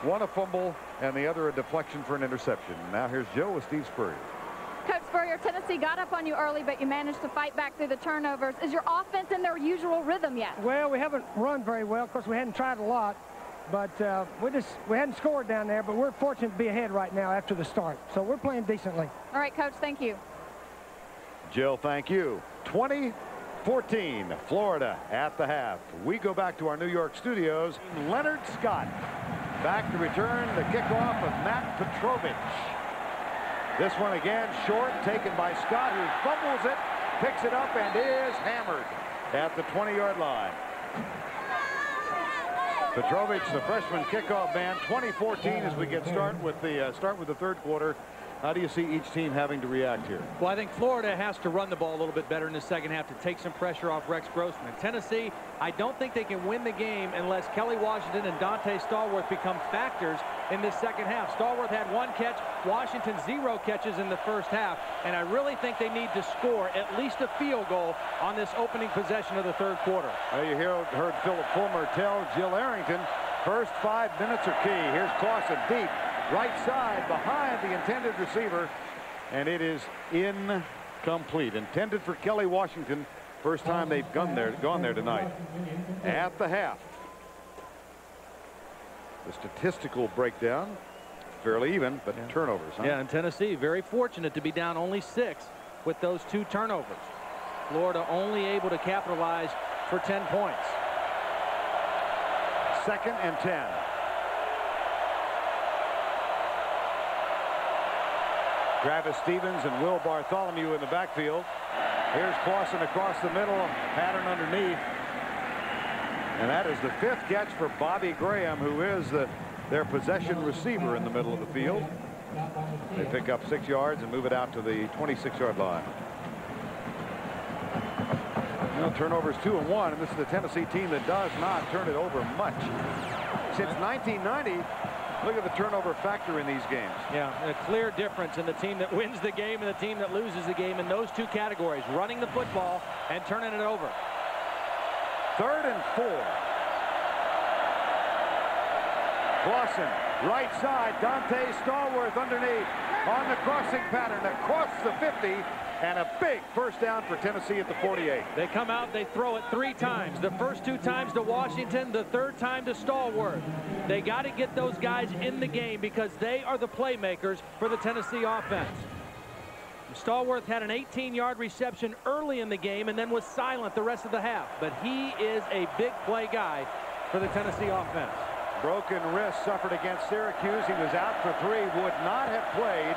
one a fumble and the other a deflection for an interception. Now here's Joe with Steve Spurrier. Coach Spurrier, Tennessee got up on you early, but you managed to fight back through the turnovers. Is your offense in their usual rhythm yet? Well, we haven't run very well. Of course, we hadn't tried a lot, but we hadn't scored down there, but we're fortunate to be ahead right now after the start. So we're playing decently. All right, Coach, thank you. Jill, thank you. 20-14, Florida at the half. We go back to our New York studios. Leonard Scott back to return the kickoff of Matt Petrovich. This one again short, taken by Scott, who fumbles it, picks it up, and is hammered at the 20-yard line. Petrovich, the freshman kickoff man, 2014 as we get start with the third quarter. How do you see each team having to react here? Well, I think Florida has to run the ball a little bit better in the second half to take some pressure off Rex Grossman. Tennessee, I don't think they can win the game unless Kelly Washington and Dante Stallworth become factors in this second half. Stallworth had 1 catch, Washington 0 catches in the first half, and I really think they need to score at least a field goal on this opening possession of the third quarter. Well, you heard Philip Fulmer tell Jill Arrington, first 5 minutes are key. Here's Clausen deep. Right side behind the intended receiver, and it is incomplete. Intended for Kelly Washington. First time they've gone there tonight. At the half, the statistical breakdown fairly even, but turnovers. Huh? Yeah, and Tennessee very fortunate to be down only 6 with those 2 turnovers. Florida only able to capitalize for 10 points. 2nd and 10. Travis Stevens and Will Bartholomew in the backfield. Here's Clausen across the middle, pattern underneath. And that is the 5th catch for Bobby Graham, who is their possession receiver in the middle of the field. They pick up 6 yards and move it out to the 26-yard line. You know, turnovers 2 and 1, and this is the Tennessee team that does not turn it over much. Since 1990, look at the turnover factor in these games. Yeah, a clear difference in the team that wins the game and the team that loses the game in those 2 categories, running the football and turning it over. 3rd and 4. Clausen, right side, Dante Stallworth underneath on the crossing pattern across the 50, and a big first down for Tennessee at the 48. They come out, they throw it 3 times. The first 2 times to Washington, the 3rd time to Stallworth. They got to get those guys in the game because they are the playmakers for the Tennessee offense. Stallworth had an 18-yard reception early in the game and then was silent the rest of the half. But he is a big play guy for the Tennessee offense. Broken wrist suffered against Syracuse. He was out for 3, would not have played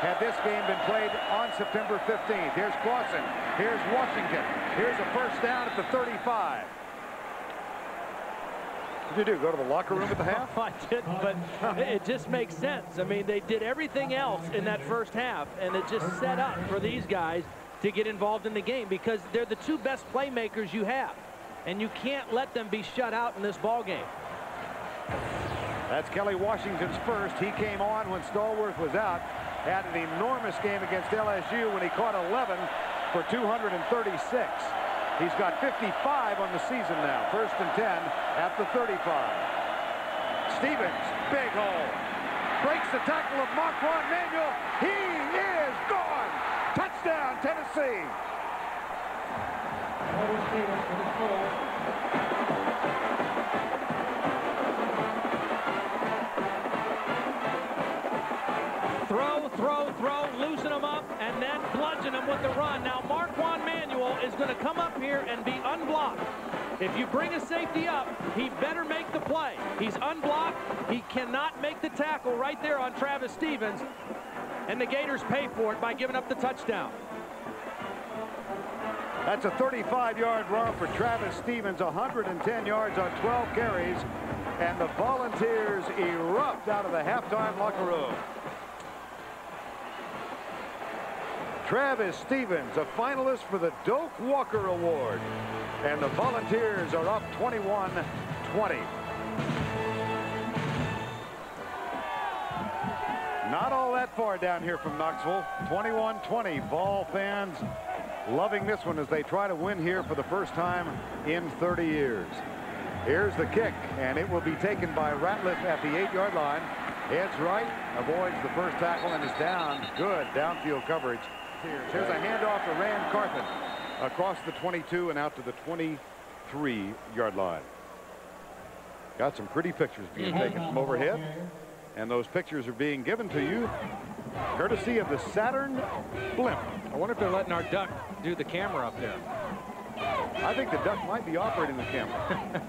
had this game been played on September 15th. Here's Clausen. Here's Washington. Here's a first down at the 35. What did you do? Go to the locker room at the half? I didn't, but it just makes sense. I mean, they did everything else in that first half, and it just set up for these guys to get involved in the game because they're the 2 best playmakers you have, and you can't let them be shut out in this ball game. That's Kelly Washington's first. He came on when Stallworth was out. Had an enormous game against LSU when he caught 11 for 236. He's got 55 on the season now. 1st and 10 at the 35. Stevens, big hole. Breaks the tackle of Marquand Manuel. He is gone. Touchdown, Tennessee. Throw, loosen them up, and then bludgeon them with the run. Now, Marquand Manuel going to come up here and be unblocked. If you bring a safety up, he better make the play. He's unblocked. He cannot make the tackle right there on Travis Stevens. And the Gators pay for it by giving up the touchdown. That's a 35-yard run for Travis Stevens, 110 yards on 12 carries. And the Volunteers erupt out of the halftime locker room. Travis Stevens, a finalist for the Doak Walker Award. And the Volunteers are up 21-20. Not all that far down here from Knoxville. 21-20. Vol fans loving this one as they try to win here for the first time in 30 years. Here's the kick, and it will be taken by Ratliff at the 8-yard line. Heads right, avoids the first tackle, and is down. Good downfield coverage. Here's a handoff to Rand Carthen across the 22 and out to the 23-yard line. Got some pretty pictures being taken from overhead, and those pictures are being given to you courtesy of the Saturn blimp. I wonder if they're letting our duck do the camera up there. I think the duck might be operating the camera.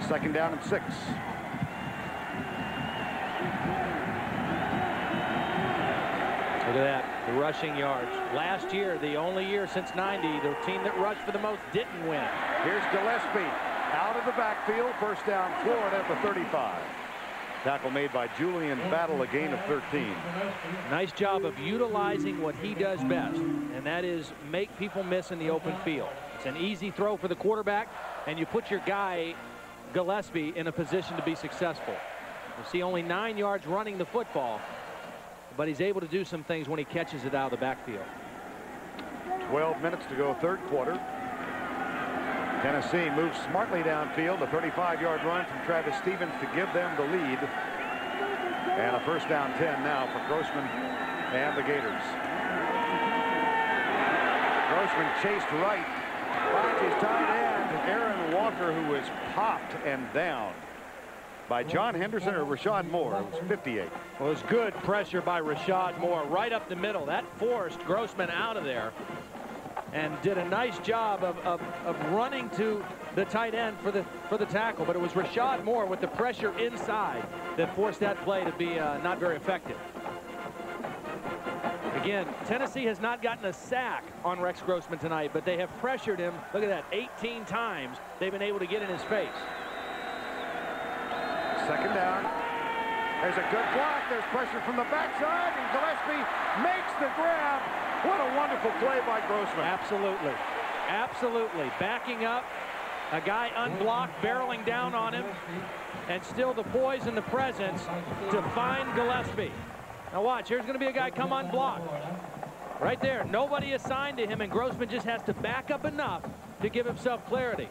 Second down and 6. Look at that, the rushing yards. Last year, the only year since 90, the team that rushed for the most didn't win. Here's Gillespie out of the backfield. First down, Florida at the 35. Tackle made by Julian Battle, a gain of 13. Nice job of utilizing what he does best, and that is make people miss in the open field. It's an easy throw for the quarterback, and you put your guy, Gillespie, in a position to be successful. You see only 9 yards running the football, but he's able to do some things when he catches it out of the backfield. 12 minutes to go, third quarter. Tennessee moves smartly downfield. A 35-yard run from Travis Stevens to give them the lead. And a first down 10 now for Grossman and the Gators. Grossman chased right. Finds his tight end, Aaron Walker, who was popped and down by John Henderson or Rashad Moore. It was 58. Well, it was good pressure by Rashad Moore right up the middle. That forced Grossman out of there and did a nice job of running to the tight end for the tackle. But it was Rashad Moore with the pressure inside that forced that play to be not very effective. Again, Tennessee has not gotten a sack on Rex Grossman tonight, but they have pressured him. Look at that, 18 times they've been able to get in his face. Second down. There's a good block. There's pressure from the backside, and Gillespie makes the grab. What a wonderful play by Grossman. Absolutely. Absolutely. Backing up, a guy unblocked, barreling down on him, and still the poise and the presence to find Gillespie. Now watch, here's going to be a guy come unblocked. Right there, nobody assigned to him, and Grossman just has to back up enough to give himself clarity.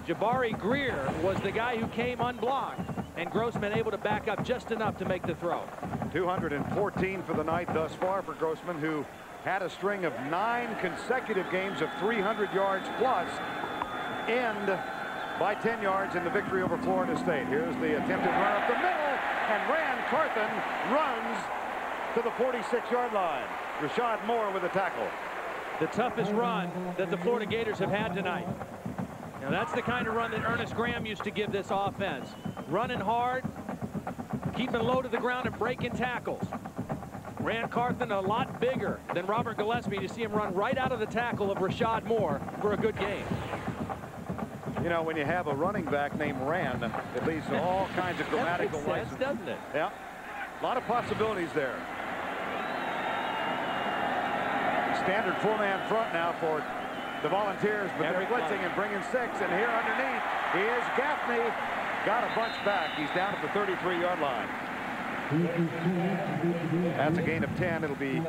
Jabari Greer was the guy who came unblocked, and Grossman able to back up just enough to make the throw. 214 for the night thus far for Grossman, who had a string of 9 consecutive games of 300 yards plus, end by 10 yards in the victory over Florida State. Here's the attempted run up the middle, and Rand Carthen runs to the 46-yard line. Rashad Moore with a tackle. The toughest run that the Florida Gators have had tonight. Now that's the kind of run that Ernest Graham used to give this offense. Running hard, keeping low to the ground and breaking tackles. Rand Carthen a lot bigger than Robert Gillespie to see him run right out of the tackle of Rashad Moore for a good game. You know, when you have a running back named Rand, it leads to all kinds of grammatical license, doesn't it? Yeah, a lot of possibilities there. Standard 4-man front now for the Volunteers, but they're blitzing and bringing 6, and here underneath is Gaffney. Got a bunch back. He's down at the 33-yard line. That's a gain of 10. It'll be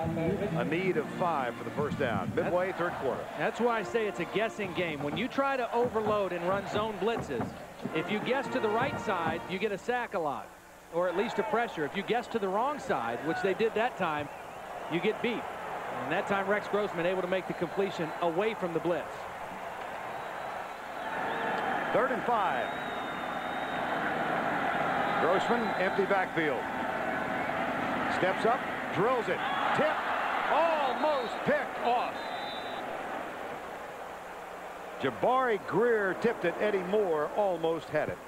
a need of 5 for the first down. Midway, third quarter. That's why I say it's a guessing game. When you try to overload and run zone blitzes, if you guess to the right side, you get a sack a lot, or at least a pressure. If you guess to the wrong side, which they did that time, you get beat. And that time Rex Grossman able to make the completion away from the blitz. 3rd and 5. Grossman, empty backfield. Steps up, drills it. Tip. almost picked off. Jabari Greer tipped it. Eddie Moore almost had it.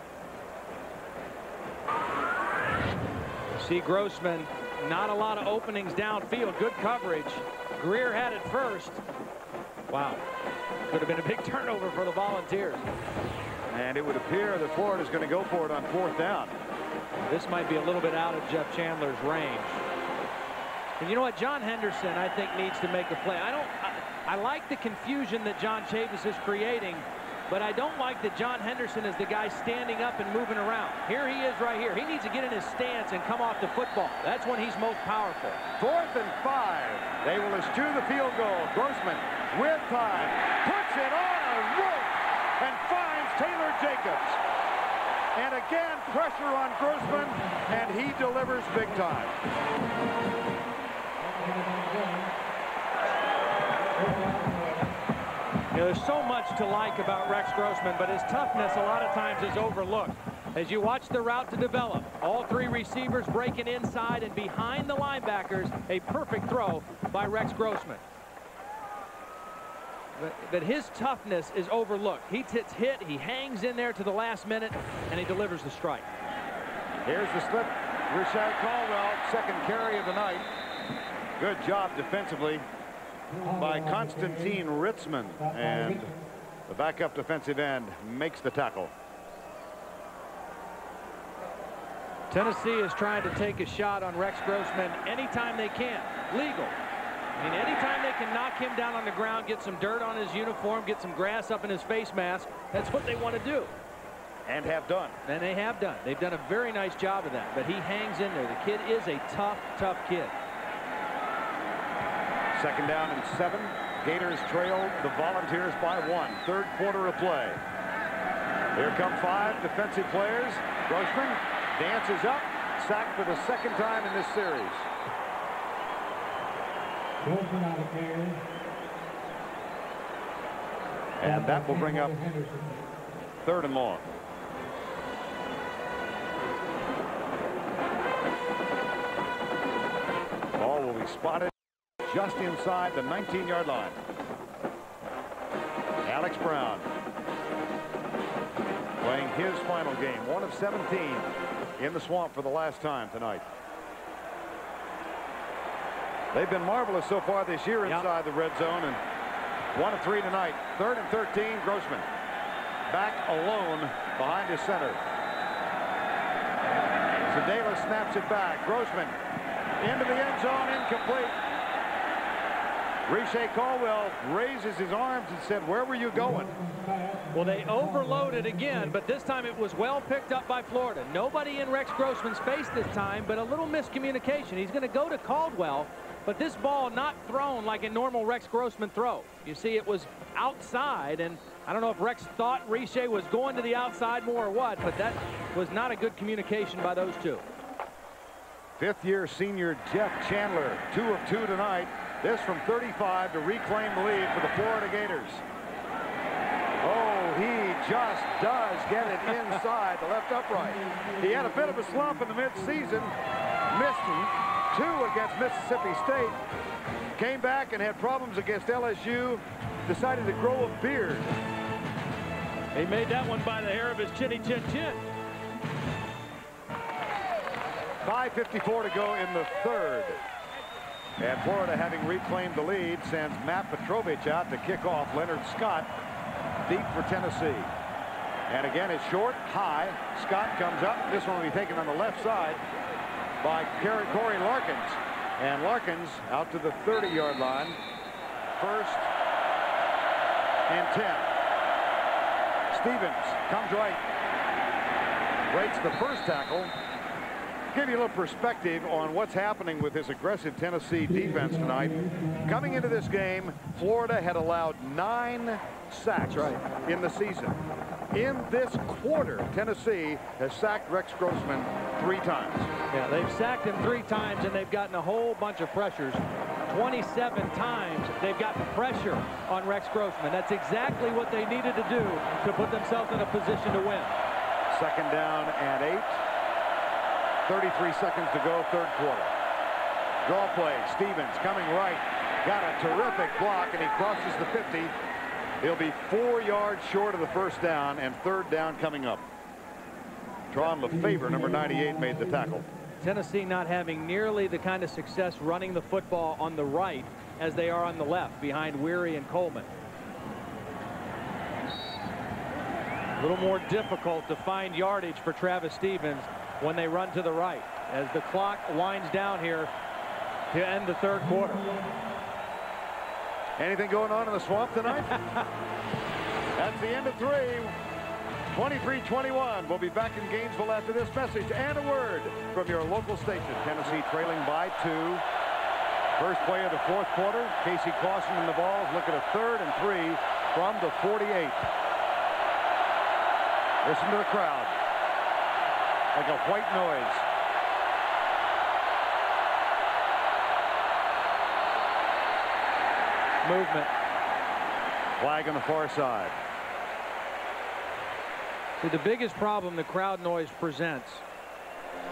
See Grossman, not a lot of openings downfield. Good coverage. Greer had it first. Wow. Could have been a big turnover for the Volunteers. And it would appear that Florida's going to go for it on 4th down. This might be a little bit out of Jeff Chandler's range. And you know what? John Henderson, I think, needs to make a play. I like the confusion that John Chavis is creating, but I don't like that John Henderson is the guy standing up and moving around. Here he is right here. He needs to get in his stance and come off the football. That's when he's most powerful. 4th and 5. They will eschew the field goal. Grossman with time puts it on a rope and finds Taylor Jacobs. And again, pressure on Grossman, and he delivers big time. You know, there's so much to like about Rex Grossman, but his toughness a lot of times is overlooked. As you watch the route to develop, all 3 receivers breaking inside and behind the linebackers, a perfect throw by Rex Grossman. But his toughness is overlooked. He gets hit, he hangs in there to the last minute, and he delivers the strike. Here's the slip. Rashad Caldwell, 2nd carry of the night. Good job defensively by Konstantin Ritzman, and the backup defensive end makes the tackle. Tennessee is trying to take a shot on Rex Grossman anytime they can. Legal. I mean, anytime they can knock him down on the ground, get some dirt on his uniform, get some grass up in his face mask, that's what they want to do. And have done. And they have done. They've done a very nice job of that, but he hangs in there. The kid is a tough, tough kid. 2nd down and 7. Gators trail the Volunteers by 1. 3rd quarter of play. Here come 5 defensive players. Grossman dances up, sacked for the 2nd time in this series. And that will bring up 3rd and long. Ball will be spotted just inside the 19-yard line. Alex Brown playing his final game, 1 of 17 in the swamp for the last time tonight. They've been marvelous so far this year inside the red zone, and 1 of 3 tonight. 3rd and 13, Grossman back alone behind his center. Sedela snaps it back. Grossman into the end zone, incomplete. Riche Caldwell raises his arms and said, "Where were you going?" Well, they overloaded again, but this time it was well picked up by Florida. Nobody in Rex Grossman's face this time, but a little miscommunication. He's going to go to Caldwell, but this ball not thrown like a normal Rex Grossman throw. You see, it was outside, and I don't know if Rex thought Riche was going to the outside more or what, but that was not a good communication by those two. 5th-year senior Jeff Chandler, 2 of 2 tonight. This from 35 to reclaim the lead for the Florida Gators. Oh, he just does get it inside the left upright. He had a bit of a slump in the midseason. Missed 2 against Mississippi State. Came back and had problems against LSU. Decided to grow a beard. He made that one by the hair of his chinny chin chin. 5:54 to go in the 3rd. And Florida, having reclaimed the lead, sends Matt Petrovich out to kick off. Leonard Scott deep for Tennessee. And again, it's short, high. Scott comes up. This one will be taken on the left side by Corey Larkins. And Larkins out to the 30-yard line. 1st and 10. Stevens comes right. Breaks the first tackle. Give you a little perspective on what's happening with this aggressive Tennessee defense tonight. Coming into this game, Florida had allowed 9 sacks in the season. In this quarter, Tennessee has sacked Rex Grossman 3 times. Yeah, they've sacked him 3 times, and they've gotten a whole bunch of pressures. 27 times they've gotten pressure on Rex Grossman. That's exactly what they needed to do to put themselves in a position to win. 2nd down and 8. 33 seconds to go, 3rd quarter. Draw play. Stevens coming right. Got a terrific block, and he crosses the 50. He'll be 4 yards short of the first down, and third down coming up. Tron Lefevre, number 98, made the tackle. Tennessee not having nearly the kind of success running the football on the right as they are on the left behind Weary and Coleman. A little more difficult to find yardage for Travis Stevens when they run to the right as the clock winds down here to end the third quarter. Anything going on in the swamp tonight? That's the end of 3. 23-21. We'll be back in Gainesville after this message and a word from your local station. Tennessee trailing by 2. First play of the fourth quarter. Casey Clausen and the Vols look at a 3rd and 3 from the 48. Listen to the crowd. Like a white noise. Movement. Flag on the far side. See, the biggest problem the crowd noise presents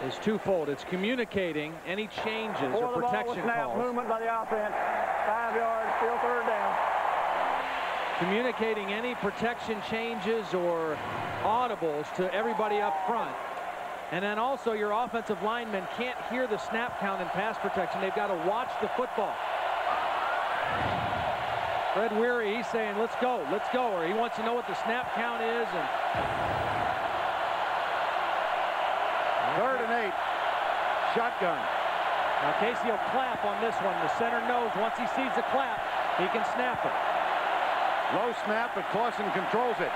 is twofold. It's communicating any changes or protection calls. Movement by the offense. 5 yards, still third down. Communicating any protection changes or audibles to everybody up front. And then also your offensive linemen can't hear the snap count in pass protection. They've got to watch the football. Fred Weary, he's saying, let's go, or he wants to know what the snap count is. And 3rd and 8. Shotgun. Now Casey will clap on this one. The center knows once he sees the clap, he can snap it. Low snap, but Clausen controls it.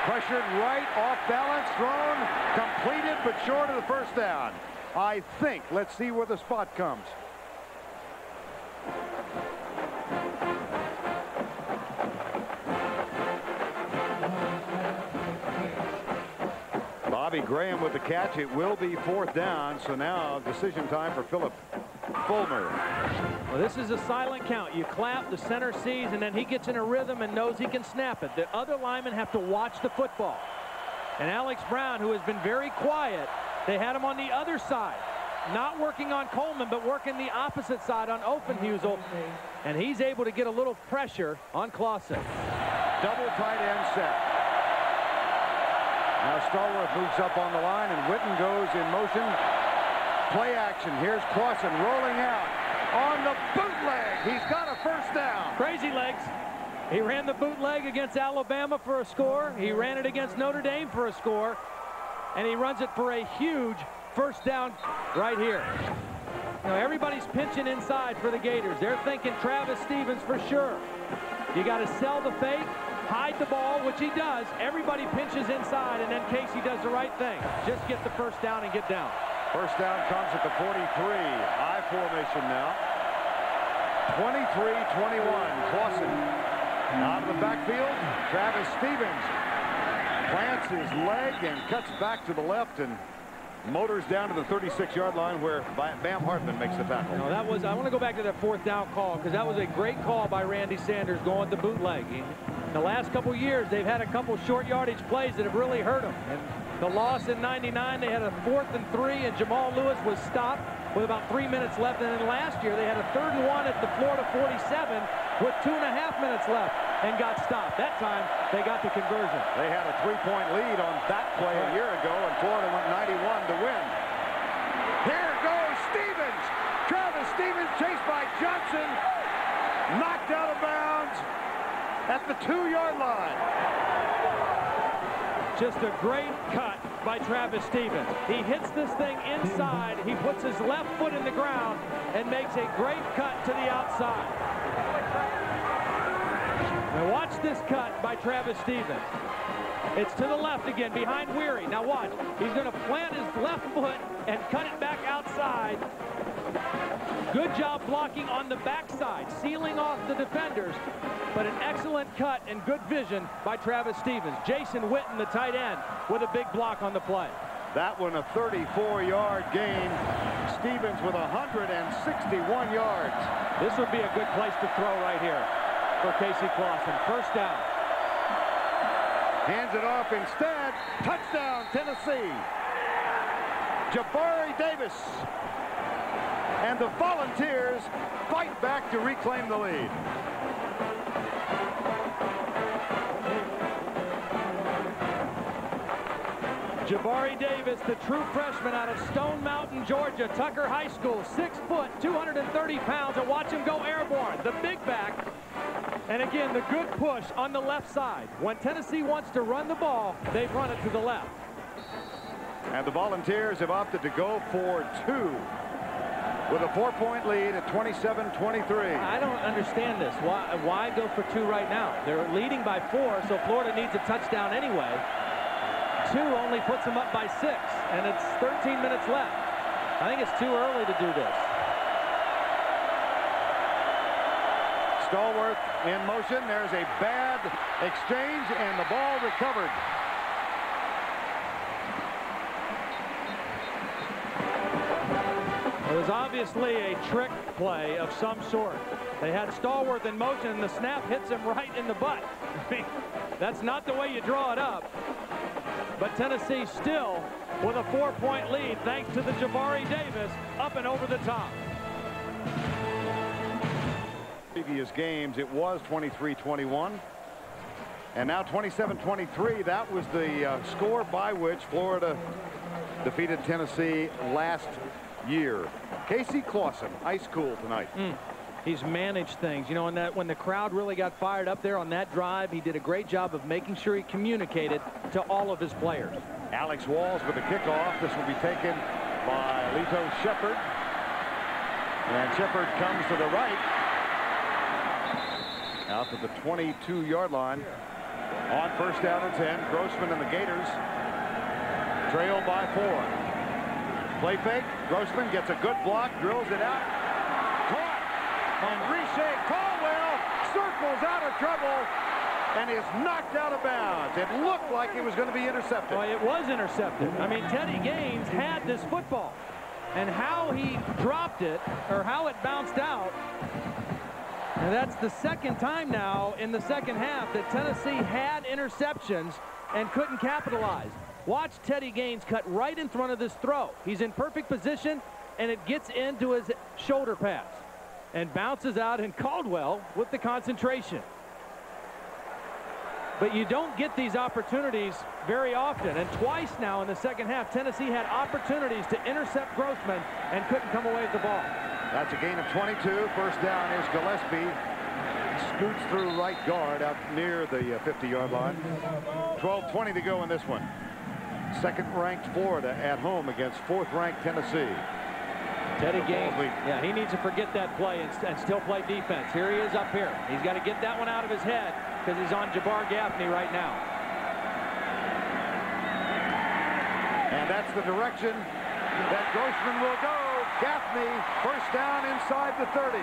Pressured right, off balance, thrown, completed, but short of the first down. I think. Let's see where the spot comes. Bobby Graham with the catch. It will be 4th down. So now decision time for Philip Fulmer. Well, this is a silent count. You clap, the center sees, and then he gets in a rhythm and knows he can snap it. The other linemen have to watch the football. And Alex Brown, who has been very quiet, they had him on the other side. Not working on Coleman, but working the opposite side on Offenhusel. And he's able to get a little pressure on Clausen. Double tight end set. Now Stallworth moves up on the line, and Witten goes in motion. Play action. Here's Clausen rolling out on the bootleg. He's got a first down. Crazy legs. He ran the bootleg against Alabama for a score. He ran it against Notre Dame for a score. And he runs it for a huge first down right here. Now everybody's pinching inside for the Gators. They're thinking Travis Stevens for sure. You got to sell the fake, hide the ball, which he does. Everybody pinches inside, and then Casey does the right thing. Just get the first down and get down. First down comes at the 43. I formation now. 23-21. Clausen out of the backfield. Travis Stevens plants his leg and cuts back to the left and motors down to the 36-yard line where Bam Hartman makes the tackle. No, that was, I want to go back to that 4th down call because that was a great call by Randy Sanders going the bootleg. In the last couple years, they've had a couple short yardage plays that have really hurt them. And the loss in '99, they had a 4th and 3, and Jamal Lewis was stopped with about 3 minutes left. And then last year, they had a 3rd and 1 at the Florida 47 with 2.5 minutes left and got stopped. That time, they got the conversion. They had a 3-point lead on that play a year ago, and Florida went 91 to win. Here goes Stevens. Travis Stevens chased by Johnson. Knocked out of bounds at the 2-yard line. Just a great cut by Travis Stevens. He hits this thing inside. He puts his left foot in the ground and makes a great cut to the outside. Now watch this cut by Travis Stevens. It's to the left again behind Weary. Now watch. He's going to plant his left foot and cut it back outside. Good job blocking on the backside, sealing off the defenders, but an excellent cut and good vision by Travis Stevens. Jason Witten, the tight end, with a big block on the play. That one a 34-yard gain. Stevens with 161 yards. This would be a good place to throw right here for Casey Clausen. First down. Hands it off instead. Touchdown, Tennessee. Jabari Davis. And the Volunteers fight back to reclaim the lead. Jabari Davis, the true freshman out of Stone Mountain, Georgia, Tucker High School, 6 foot, 230 pounds, and watch him go airborne. The big back, and again, the good push on the left side. When Tennessee wants to run the ball, they've run it to the left. And the Volunteers have opted to go for 2 with a 4-point lead at 27-23. I don't understand this. Why go for 2 right now? They're leading by 4, so Florida needs a touchdown anyway. 2 only puts them up by 6, and it's 13 minutes left. I think it's too early to do this. Stallworth in motion. There's a bad exchange, and the ball recovered. It was obviously a trick play of some sort. They had Stallworth in motion, and the snap hits him right in the butt. I mean, that's not the way you draw it up. But Tennessee still with a 4-point lead thanks to the Jabari Davis up and over the top. Previous games, it was 23-21. And now 27-23. That was the score by which Florida defeated Tennessee last year. Casey Clausen, ice cool tonight. He's managed things, you know, and that when the crowd really got fired up there on that drive, he did a great job of making sure he communicated to all of his players. Alex Walls with the kickoff. This will be taken by Lito Shepard. And Shepard comes to the right. Out to the 22-yard line. On first down and 10, Grossman and the Gators trail by 4. Play fake. Grossman gets a good block, drills it out. Caught. And Riche Caldwell circles out of trouble and is knocked out of bounds. It looked like it was going to be intercepted. Well, it was intercepted. I mean, Teddy Gaines had this football. And how he dropped it, or how it bounced out, and that's the second time now in the second half that Tennessee had interceptions and couldn't capitalize. Watch Teddy Gaines cut right in front of this throw. He's in perfect position, and it gets into his shoulder pass and bounces out, and Caldwell with the concentration. But you don't get these opportunities very often, and twice now in the second half, Tennessee had opportunities to intercept Grossman and couldn't come away with the ball. That's a gain of 22. First down is Gillespie. Scoots through right guard out near the 50-yard line. 12:20 to go in this one. Second-ranked Florida at home against fourth-ranked Tennessee. Teddy Gaines, yeah, he needs to forget that play and still play defense. Here he is up here. He's got to get that one out of his head because he's on Jabbar Gaffney right now. And that's the direction that Grossman will go. Gaffney, first down inside the 30.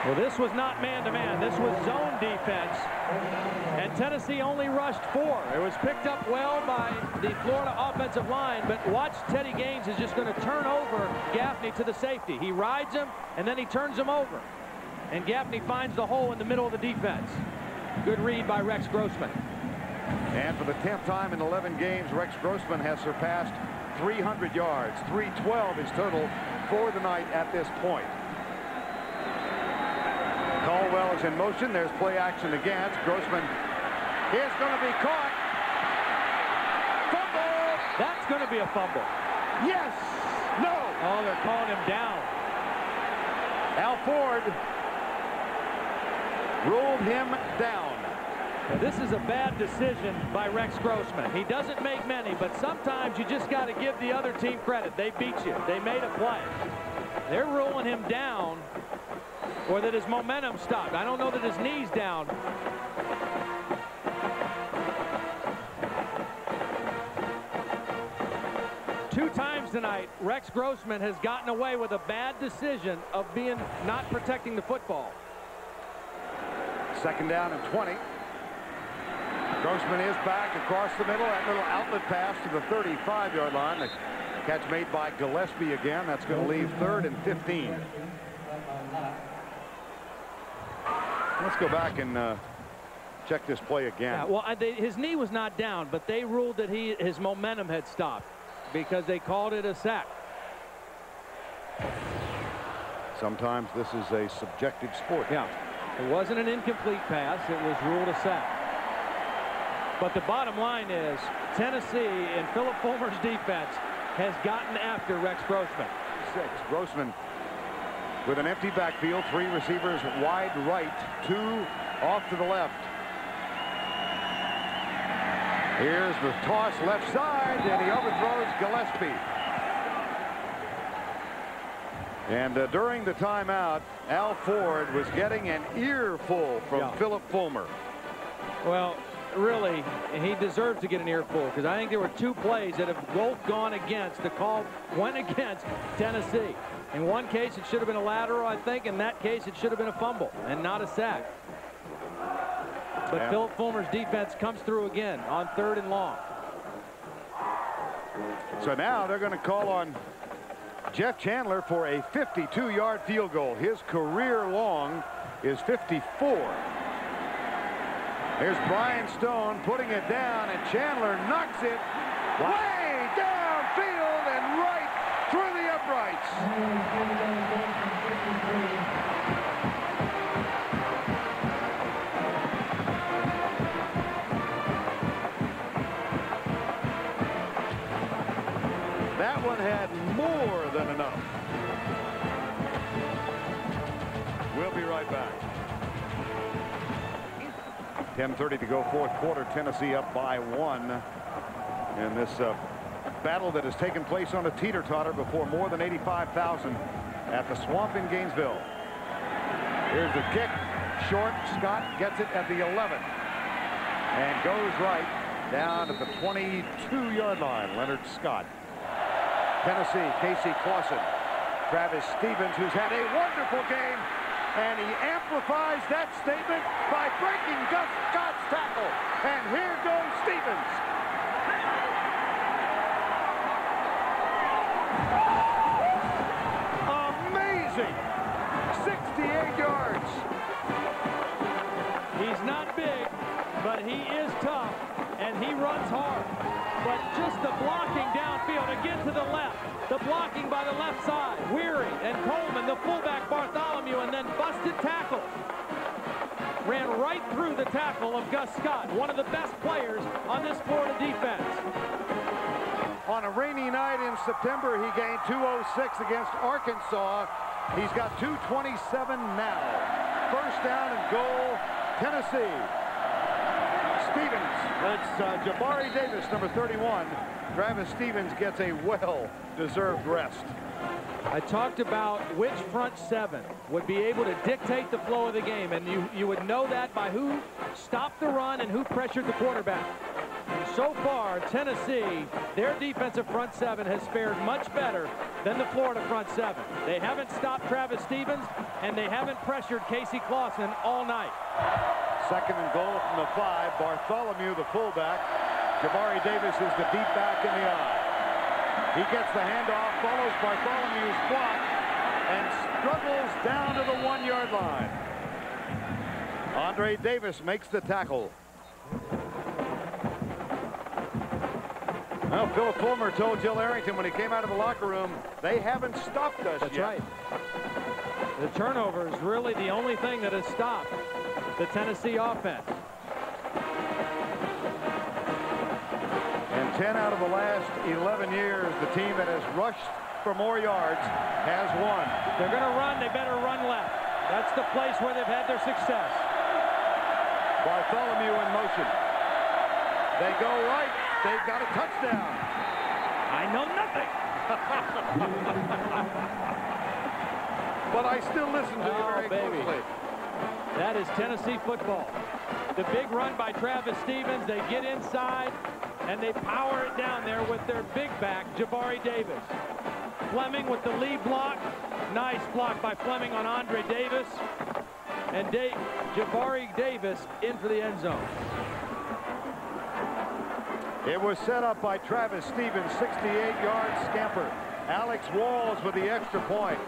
Well, this was not man-to-man. This was zone defense. And Tennessee only rushed 4. It was picked up well by the Florida offensive line, but watch, Teddy Gaines is just going to turn over Gaffney to the safety. He rides him, and then he turns him over. And Gaffney finds the hole in the middle of the defense. Good read by Rex Grossman. And for the 10th time in 11 games, Rex Grossman has surpassed 300 yards. 312 is total for the night at this point. Caldwell is in motion. There's play action against. Grossman is going to be caught. Fumble! That's going to be a fumble. Yes! No! Oh, they're calling him down. Al Ford ruled him down. Now, this is a bad decision by Rex Grossman. He doesn't make many, but sometimes you just got to give the other team credit. They beat you. They made a play. They're ruling him down, or that his momentum stopped. I don't know that his knee's down. Two times tonight, Rex Grossman has gotten away with a bad decision of not protecting the football. Second down and 20. Grossman is back across the middle. That little outlet pass to the 35-yard line. The catch made by Gillespie again. That's going to leave 3rd and 15. Let's go back and check this play again. Yeah, well, his knee was not down, but they ruled that his momentum had stopped because they called it a sack. Sometimes this is a subjective sport. Yeah, it wasn't an incomplete pass. It was ruled a sack. But the bottom line is Tennessee and Philip Fulmer's defense has gotten after Rex Grossman. Grossman with an empty backfield, 3 receivers wide right, 2 off to the left. Here's the toss left side, and he overthrows Gillespie. And during the timeout, Al Ford was getting an earful from Philip Fulmer. Well, really, he deserves to get an earful, because I think there were 2 plays that have both gone against. The call went against Tennessee. In one case, it should have been a lateral, I think. In that case, it should have been a fumble and not a sack. But Philip Fulmer's defense comes through again on 3rd and long. So now they're going to call on Jeff Chandler for a 52-yard field goal. His career long is 54. Here's Brian Stone putting it down, and Chandler knocks it way downfield and right through the uprights. That one had more than enough. We'll be right back. 10:30 to go, 4th quarter. Tennessee up by 1 in this battle that has taken place on a teeter-totter before more than 85,000 at the Swamp in Gainesville. Here's the kick. Short. Scott gets it at the 11 and goes right down at the 22-yard line. Leonard Scott. Tennessee, Casey Clausen. Travis Stevens, who's had a wonderful game, and he amplifies that statement by breaking Gus Scott's tackle. And here goes Stevens. Amazing. 68 yards. He's not big, but he is tough, and he runs hard. But just the blocking downfield, again to the left. The blocking by the left side. Weary and Coleman, the fullback Bartholomew, and then busted tackle. Ran right through the tackle of Gus Scott, one of the best players on this Florida defense. On a rainy night in September, he gained 206 against Arkansas. He's got 227 now. 1st down and goal, Tennessee. Stevens, that's Jabari Davis, number 31. Travis Stevens gets a well-deserved rest. I talked about which front 7 would be able to dictate the flow of the game, and you would know that by who stopped the run and who pressured the quarterback. And so far, Tennessee, their defensive front 7 has fared much better than the Florida front 7. They haven't stopped Travis Stevens, and they haven't pressured Casey Clausen all night. 2nd and goal from the 5. Bartholomew, the fullback. Jabari Davis is the deep back in the eye. He gets the handoff, follows Bartholomew's block, and struggles down to the 1-yard line. Andre Davis makes the tackle. Well, Philip Fulmer told Jill Arrington when he came out of the locker room, they haven't stopped us yet. That's right. The turnover is really the only thing that has stopped the Tennessee offense. And 10 out of the last 11 years, the team that has rushed for more yards has won. They're going to run. They better run left. That's the place where they've had their success. Bartholomew in motion. They go right. They've got a touchdown. I know nothing. But I still listen to you very closely. That is Tennessee football. The big run by Travis Stevens. They get inside, and they power it down there with their big back, Jabari Davis. Fleming with the lead block. Nice block by Fleming on Andre Davis. And Jabari Davis in for the end zone. It was set up by Travis Stevens, 68-yard scamper. Alex Walls with the extra point.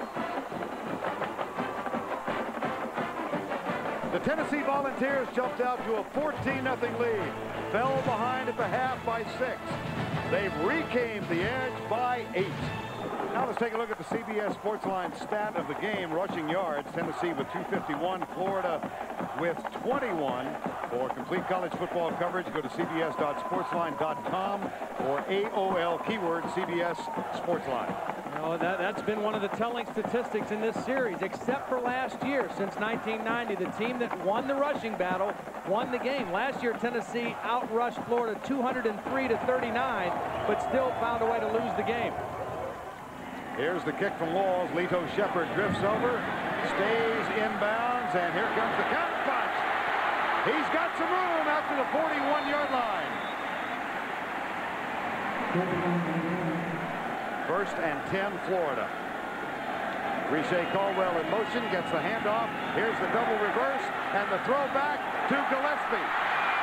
The Tennessee Volunteers jumped out to a 14-0 lead. Fell behind at the half by 6. They've reclaimed the edge by 8. Now let's take a look at the CBS Sportsline stat of the game. Rushing yards, Tennessee with 251, Florida with 21. For complete college football coverage, go to cbs.sportsline.com or AOL keyword CBS Sportsline. No, that's been one of the telling statistics in this series, except for last year. Since 1990, the team that won the rushing battle won the game. Last year, Tennessee outrushed Florida 203-39, but still found a way to lose the game. Here's the kick from Walls. Lito Shepherd drifts over, stays inbounds, and here comes the counter punch. He's got some room after the 41-yard line. 1st and 10, Florida. Riche Caldwell in motion, gets the handoff. Here's the double reverse, and the throw back to Gillespie.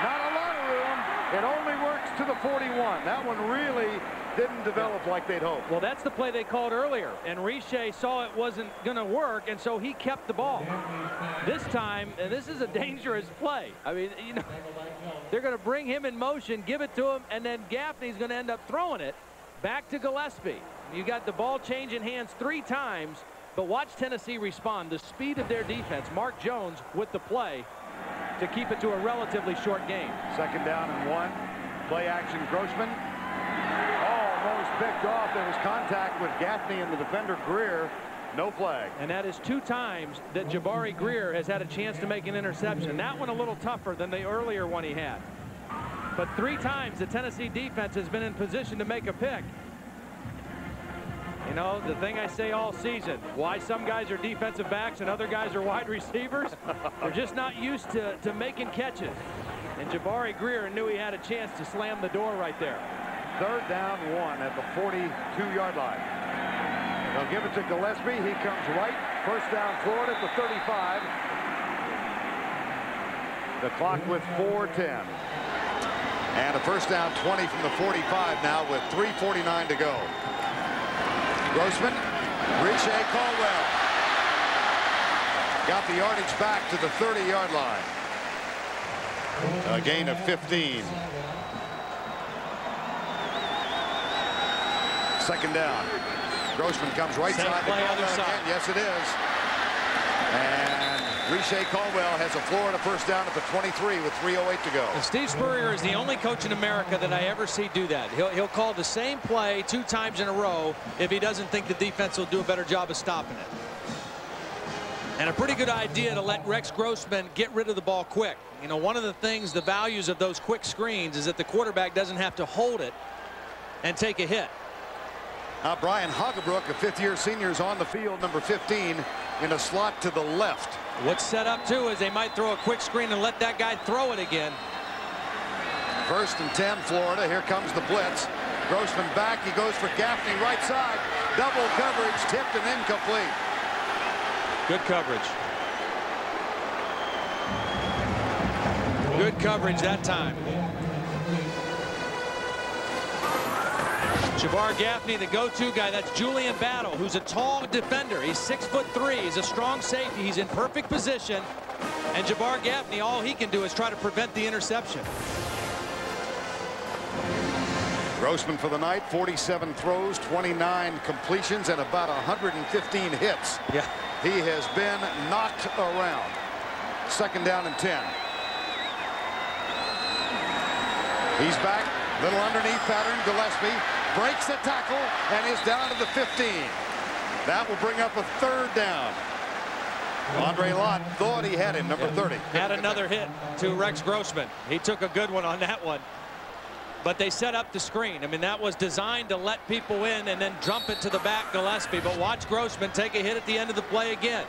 Not a lot of room. It only works to the 41. That one really didn't develop like they'd hoped. Well, that's the play they called earlier, and Riche saw it wasn't going to work, and so he kept the ball. This time, and this is a dangerous play. I mean, you know, they're going to bring him in motion, give it to him, and then Gaffney's going to end up throwing it back to Gillespie. You got the ball changing hands 3 times, but watch Tennessee respond. The speed of their defense. Mark Jones with the play to keep it to a relatively short game. 2nd down and 1. Play action, Grossman. Almost picked off. There was contact with Gaffney and the defender Greer. No flag. And that is 2 times that Jabari Greer has had a chance to make an interception. That one a little tougher than the earlier one he had. But 3 times the Tennessee defense has been in position to make a pick. You know, the thing I say all season, why some guys are defensive backs and other guys are wide receivers, they're just not used to making catches. And Jabari Greer knew he had a chance to slam the door right there. 3rd down 1 at the 42-yard line. They'll give it to Gillespie. He comes right. 1st down, Florida at the 35. The clock with 4:10. And a 1st down 20 from the 45 now with 3:49 to go. Grossman, Riche Caldwell. Got the yardage back to the 30-yard line. A gain of 15. 2nd down. Grossman comes right side. Play other side. Yes, it is. And Riche Caldwell has a Florida 1st down at the 23 with 3:08 to go. And Steve Spurrier is the only coach in America that I ever see do that. He'll call the same play 2 times in a row if he doesn't think the defense will do a better job of stopping it. And a pretty good idea to let Rex Grossman get rid of the ball quick. You know, one of the things, the values of those quick screens is that the quarterback doesn't have to hold it and take a hit. Now Brian Hagebrook, a 5th-year senior, is on the field, number 15, in a slot to the left. What's set up too is they might throw a quick screen and let that guy throw it again. 1st and 10, Florida. Here comes the blitz. Grossman back. He goes for Gaffney right side. Double coverage, tipped and incomplete. Good coverage. Good coverage that time. Jabbar Gaffney, the go-to guy. That's Julian Battle, who's a tall defender. He's 6'3". He's a strong safety. He's in perfect position. And Jabbar Gaffney, all he can do is try to prevent the interception. Grossman for the night, 47 throws, 29 completions, and about 115 hits. Yeah. He has been knocked around. 2nd down and 10. He's back. Little underneath pattern. Gillespie breaks the tackle and is down to the 15. That will bring up a 3rd down. Andre Lott thought he had him, number 30. Had another hit to Rex Grossman. He took a good one on that one. But they set up the screen. I mean, that was designed to let people in and then jump it to the back, Gillespie. But watch Grossman take a hit at the end of the play again.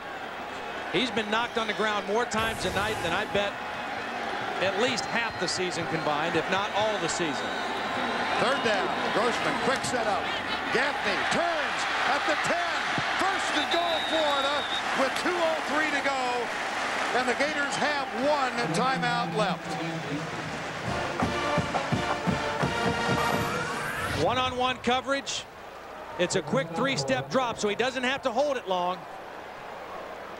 He's been knocked on the ground more times tonight than I bet at least half the season combined, if not all the season. 3rd down. Grossman, quick setup. Gaffney turns at the 10. 1st and goal, Florida, with 2:03 to go. And the Gators have 1 timeout left. One-on-one coverage. It's a quick 3-step drop, so he doesn't have to hold it long.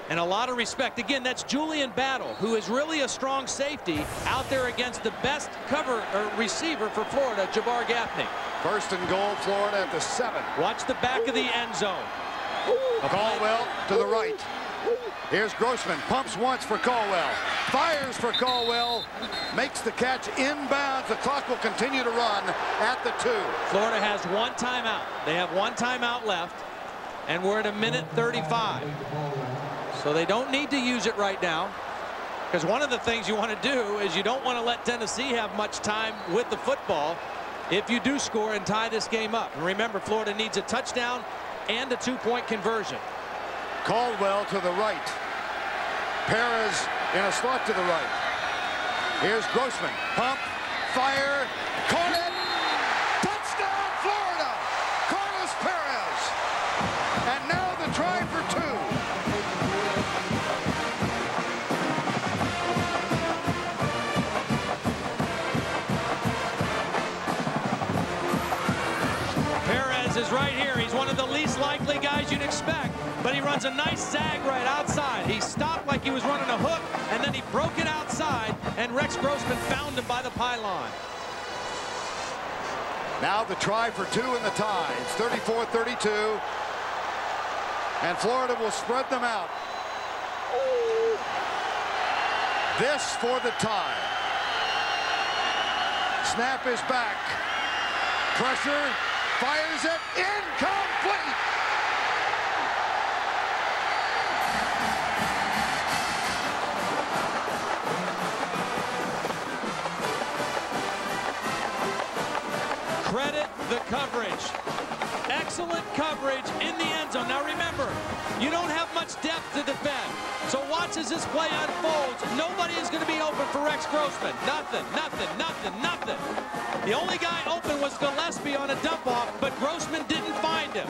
And a lot of respect. Again, that's Julian Battle, who is really a strong safety out there against the best cover or receiver for Florida, Jabbar Gaffney. First and goal, Florida at the 7. Watch the back of the end zone. Caldwell to the right. Here's Grossman. Pumps once for Caldwell. Fires for Caldwell. Makes the catch inbounds. The clock will continue to run at the 2. Florida has 1 timeout. They have 1 timeout left. And we're at 1:35. So they don't need to use it right now. Because one of the things you want to do is you don't want to let Tennessee have much time with the football if you do score and tie this game up. And remember, Florida needs a touchdown and a 2-point conversion. Caldwell to the right. Perez in a slot to the right. Here's Grossman. Pump, fire, caught it. Touchdown, Florida. Carlos Perez. And now the try for 2. Perez is right here. He's one of the least likely guys you'd expect, but he runs a nice zag right outside. He stopped like he was running a hook, and then he broke it outside, and Rex Grossman found him by the pylon. Now the try for 2 in the tie. It's 34-32. And Florida will spread them out. This for the tie. Snap is back. Pressure. Fires it. Incomplete. Credit the coverage. Excellent coverage in the end zone. Now remember, you don't have much depth to defend. So watch as this play unfolds. Nobody is going to be open for Rex Grossman. Nothing, nothing, nothing, nothing. The only guy open was Gillespie on a dump off, but Grossman didn't find him.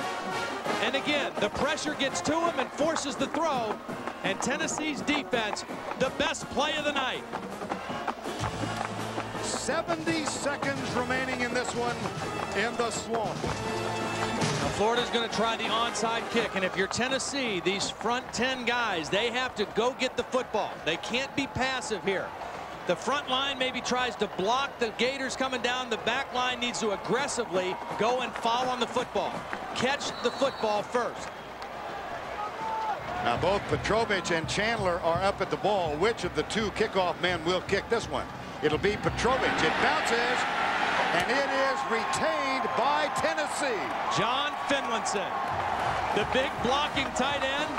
And again, the pressure gets to him and forces the throw. And Tennessee's defense, the best play of the night. 70 seconds remaining in this one in the swamp. Now Florida's going to try the onside kick, and if you're Tennessee, these front 10 guys, they have to go get the football. They can't be passive here. The front line maybe tries to block the Gators coming down. The back line needs to aggressively go and foul on the football. Catch the football first. Now both Petrovich and Chandler are up at the ball. Which of the 2 kickoff men will kick this one? It'll be Petrovich. It bounces, and it is retained by Tennessee. John Finlinson, the big blocking tight end,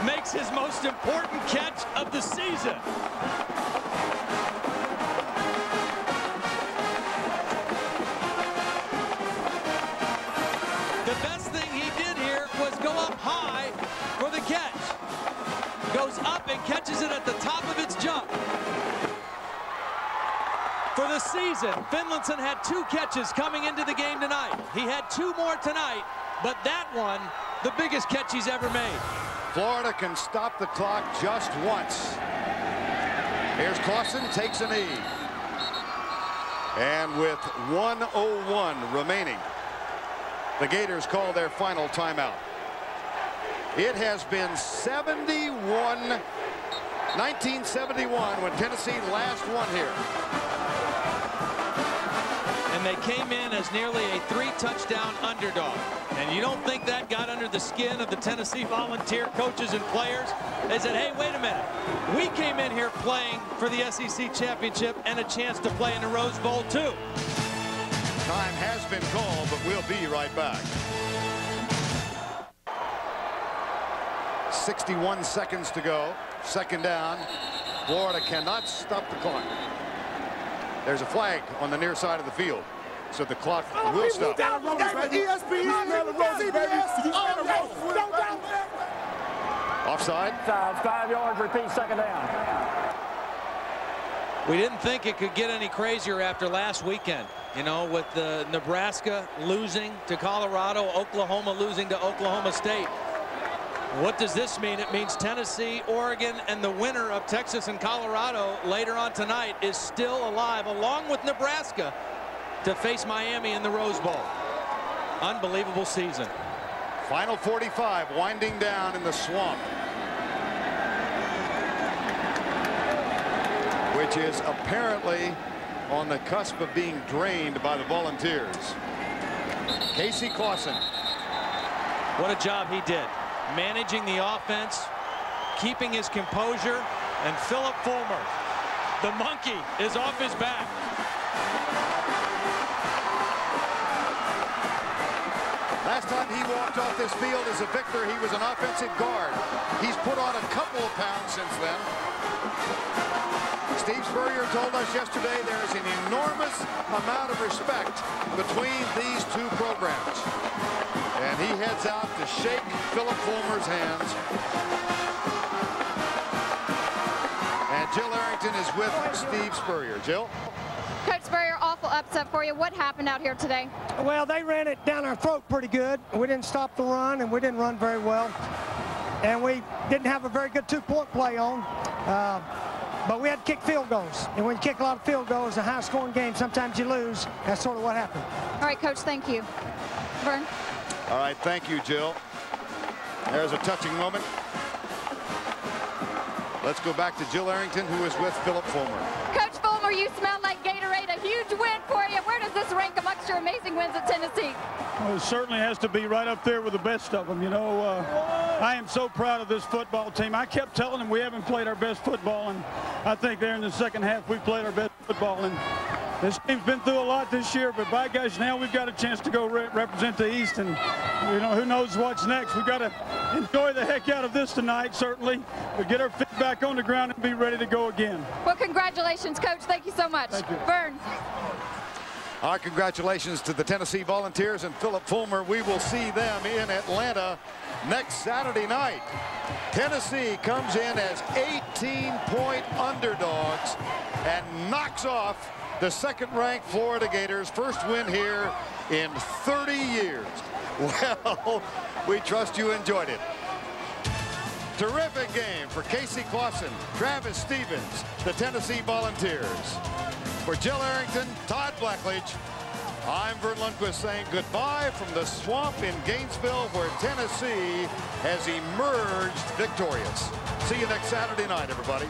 makes his most important catch of the season. The best thing he did here was go up high for the catch. Goes up and catches it at the top of its jump. For the season, Finlinson had 2 catches coming into the game tonight. He had 2 more tonight, but that one, the biggest catch he's ever made. Florida can stop the clock just once. Here's Clausen, takes a knee. And with 1:01 remaining, the Gators call their final timeout. It has been 1971 when Tennessee last won here. And they came in as nearly a 3-touchdown underdog. And you don't think that got under the skin of the Tennessee Volunteer coaches and players? They said, hey, wait a minute. We came in here playing for the SEC championship and a chance to play in the Rose Bowl, too. Time has been called, but we'll be right back. 61 seconds to go. Second down. Florida cannot stop the clock. There's a flag on the near side of the field, so the clock will stop. Offside. 5 yards, repeat, second down. We didn't think it could get any crazier after last weekend. You know, with the Nebraska losing to Colorado, Oklahoma losing to Oklahoma State. What does this mean? It means Tennessee, Oregon, and the winner of Texas and Colorado later on tonight is still alive, along with Nebraska, to face Miami in the Rose Bowl. Unbelievable season. Final 45 winding down in the swamp, which is apparently on the cusp of being drained by the Volunteers. Casey Clausen. What a job he did. Managing the offense, keeping his composure, and Philip Fulmer, the monkey, is off his back. Last time he walked off this field as a victor, he was an offensive guard. He's put on a couple of pounds since then. Steve Spurrier told us yesterday there is an enormous amount of respect between these two programs. And he heads out to shake Philip Fulmer's hands. And Jill Arrington is with Steve Spurrier. Jill? Coach Spurrier, awful upset for you. What happened out here today? Well, they ran it down our throat pretty good. We didn't stop the run, and we didn't run very well. And we didn't have a very good two-point play on. But we had to kick field goals. And when you kick a lot of field goals, a high-scoring game, sometimes you lose. That's sort of what happened. All right, Coach, thank you. Vern? All right, thank you, Jill. There's a touching moment. Let's go back to Jill Arrington, who is with Philip Fulmer. Coach Fulmer, you smell like Gatorade, a huge win for you. Where does this rank amongst your amazing wins at Tennessee? Well, it certainly has to be right up there with the best of them. You know, I am so proud of this football team. I kept telling them we haven't played our best football, and I think there in the second half we played our best football. And this team's been through a lot this year, but by gosh, now we've got a chance to go represent the East, and you know, who knows what's next. We've got to enjoy the heck out of this tonight, certainly, but get our feet back on the ground and be ready to go again. Well, congratulations, Coach. Thank you so much. Thank you. Vern. Our congratulations to the Tennessee Volunteers and Philip Fulmer. We will see them in Atlanta next Saturday night. Tennessee comes in as 18-point underdogs and knocks off the second-ranked Florida Gators. First win here in 30 years. Well, we trust you enjoyed it. Terrific game for Casey Clausen, Travis Stevens, the Tennessee Volunteers. For Jill Arrington, Todd Blackledge, I'm Vern Lundquist saying goodbye from the swamp in Gainesville, where Tennessee has emerged victorious. See you next Saturday night, everybody.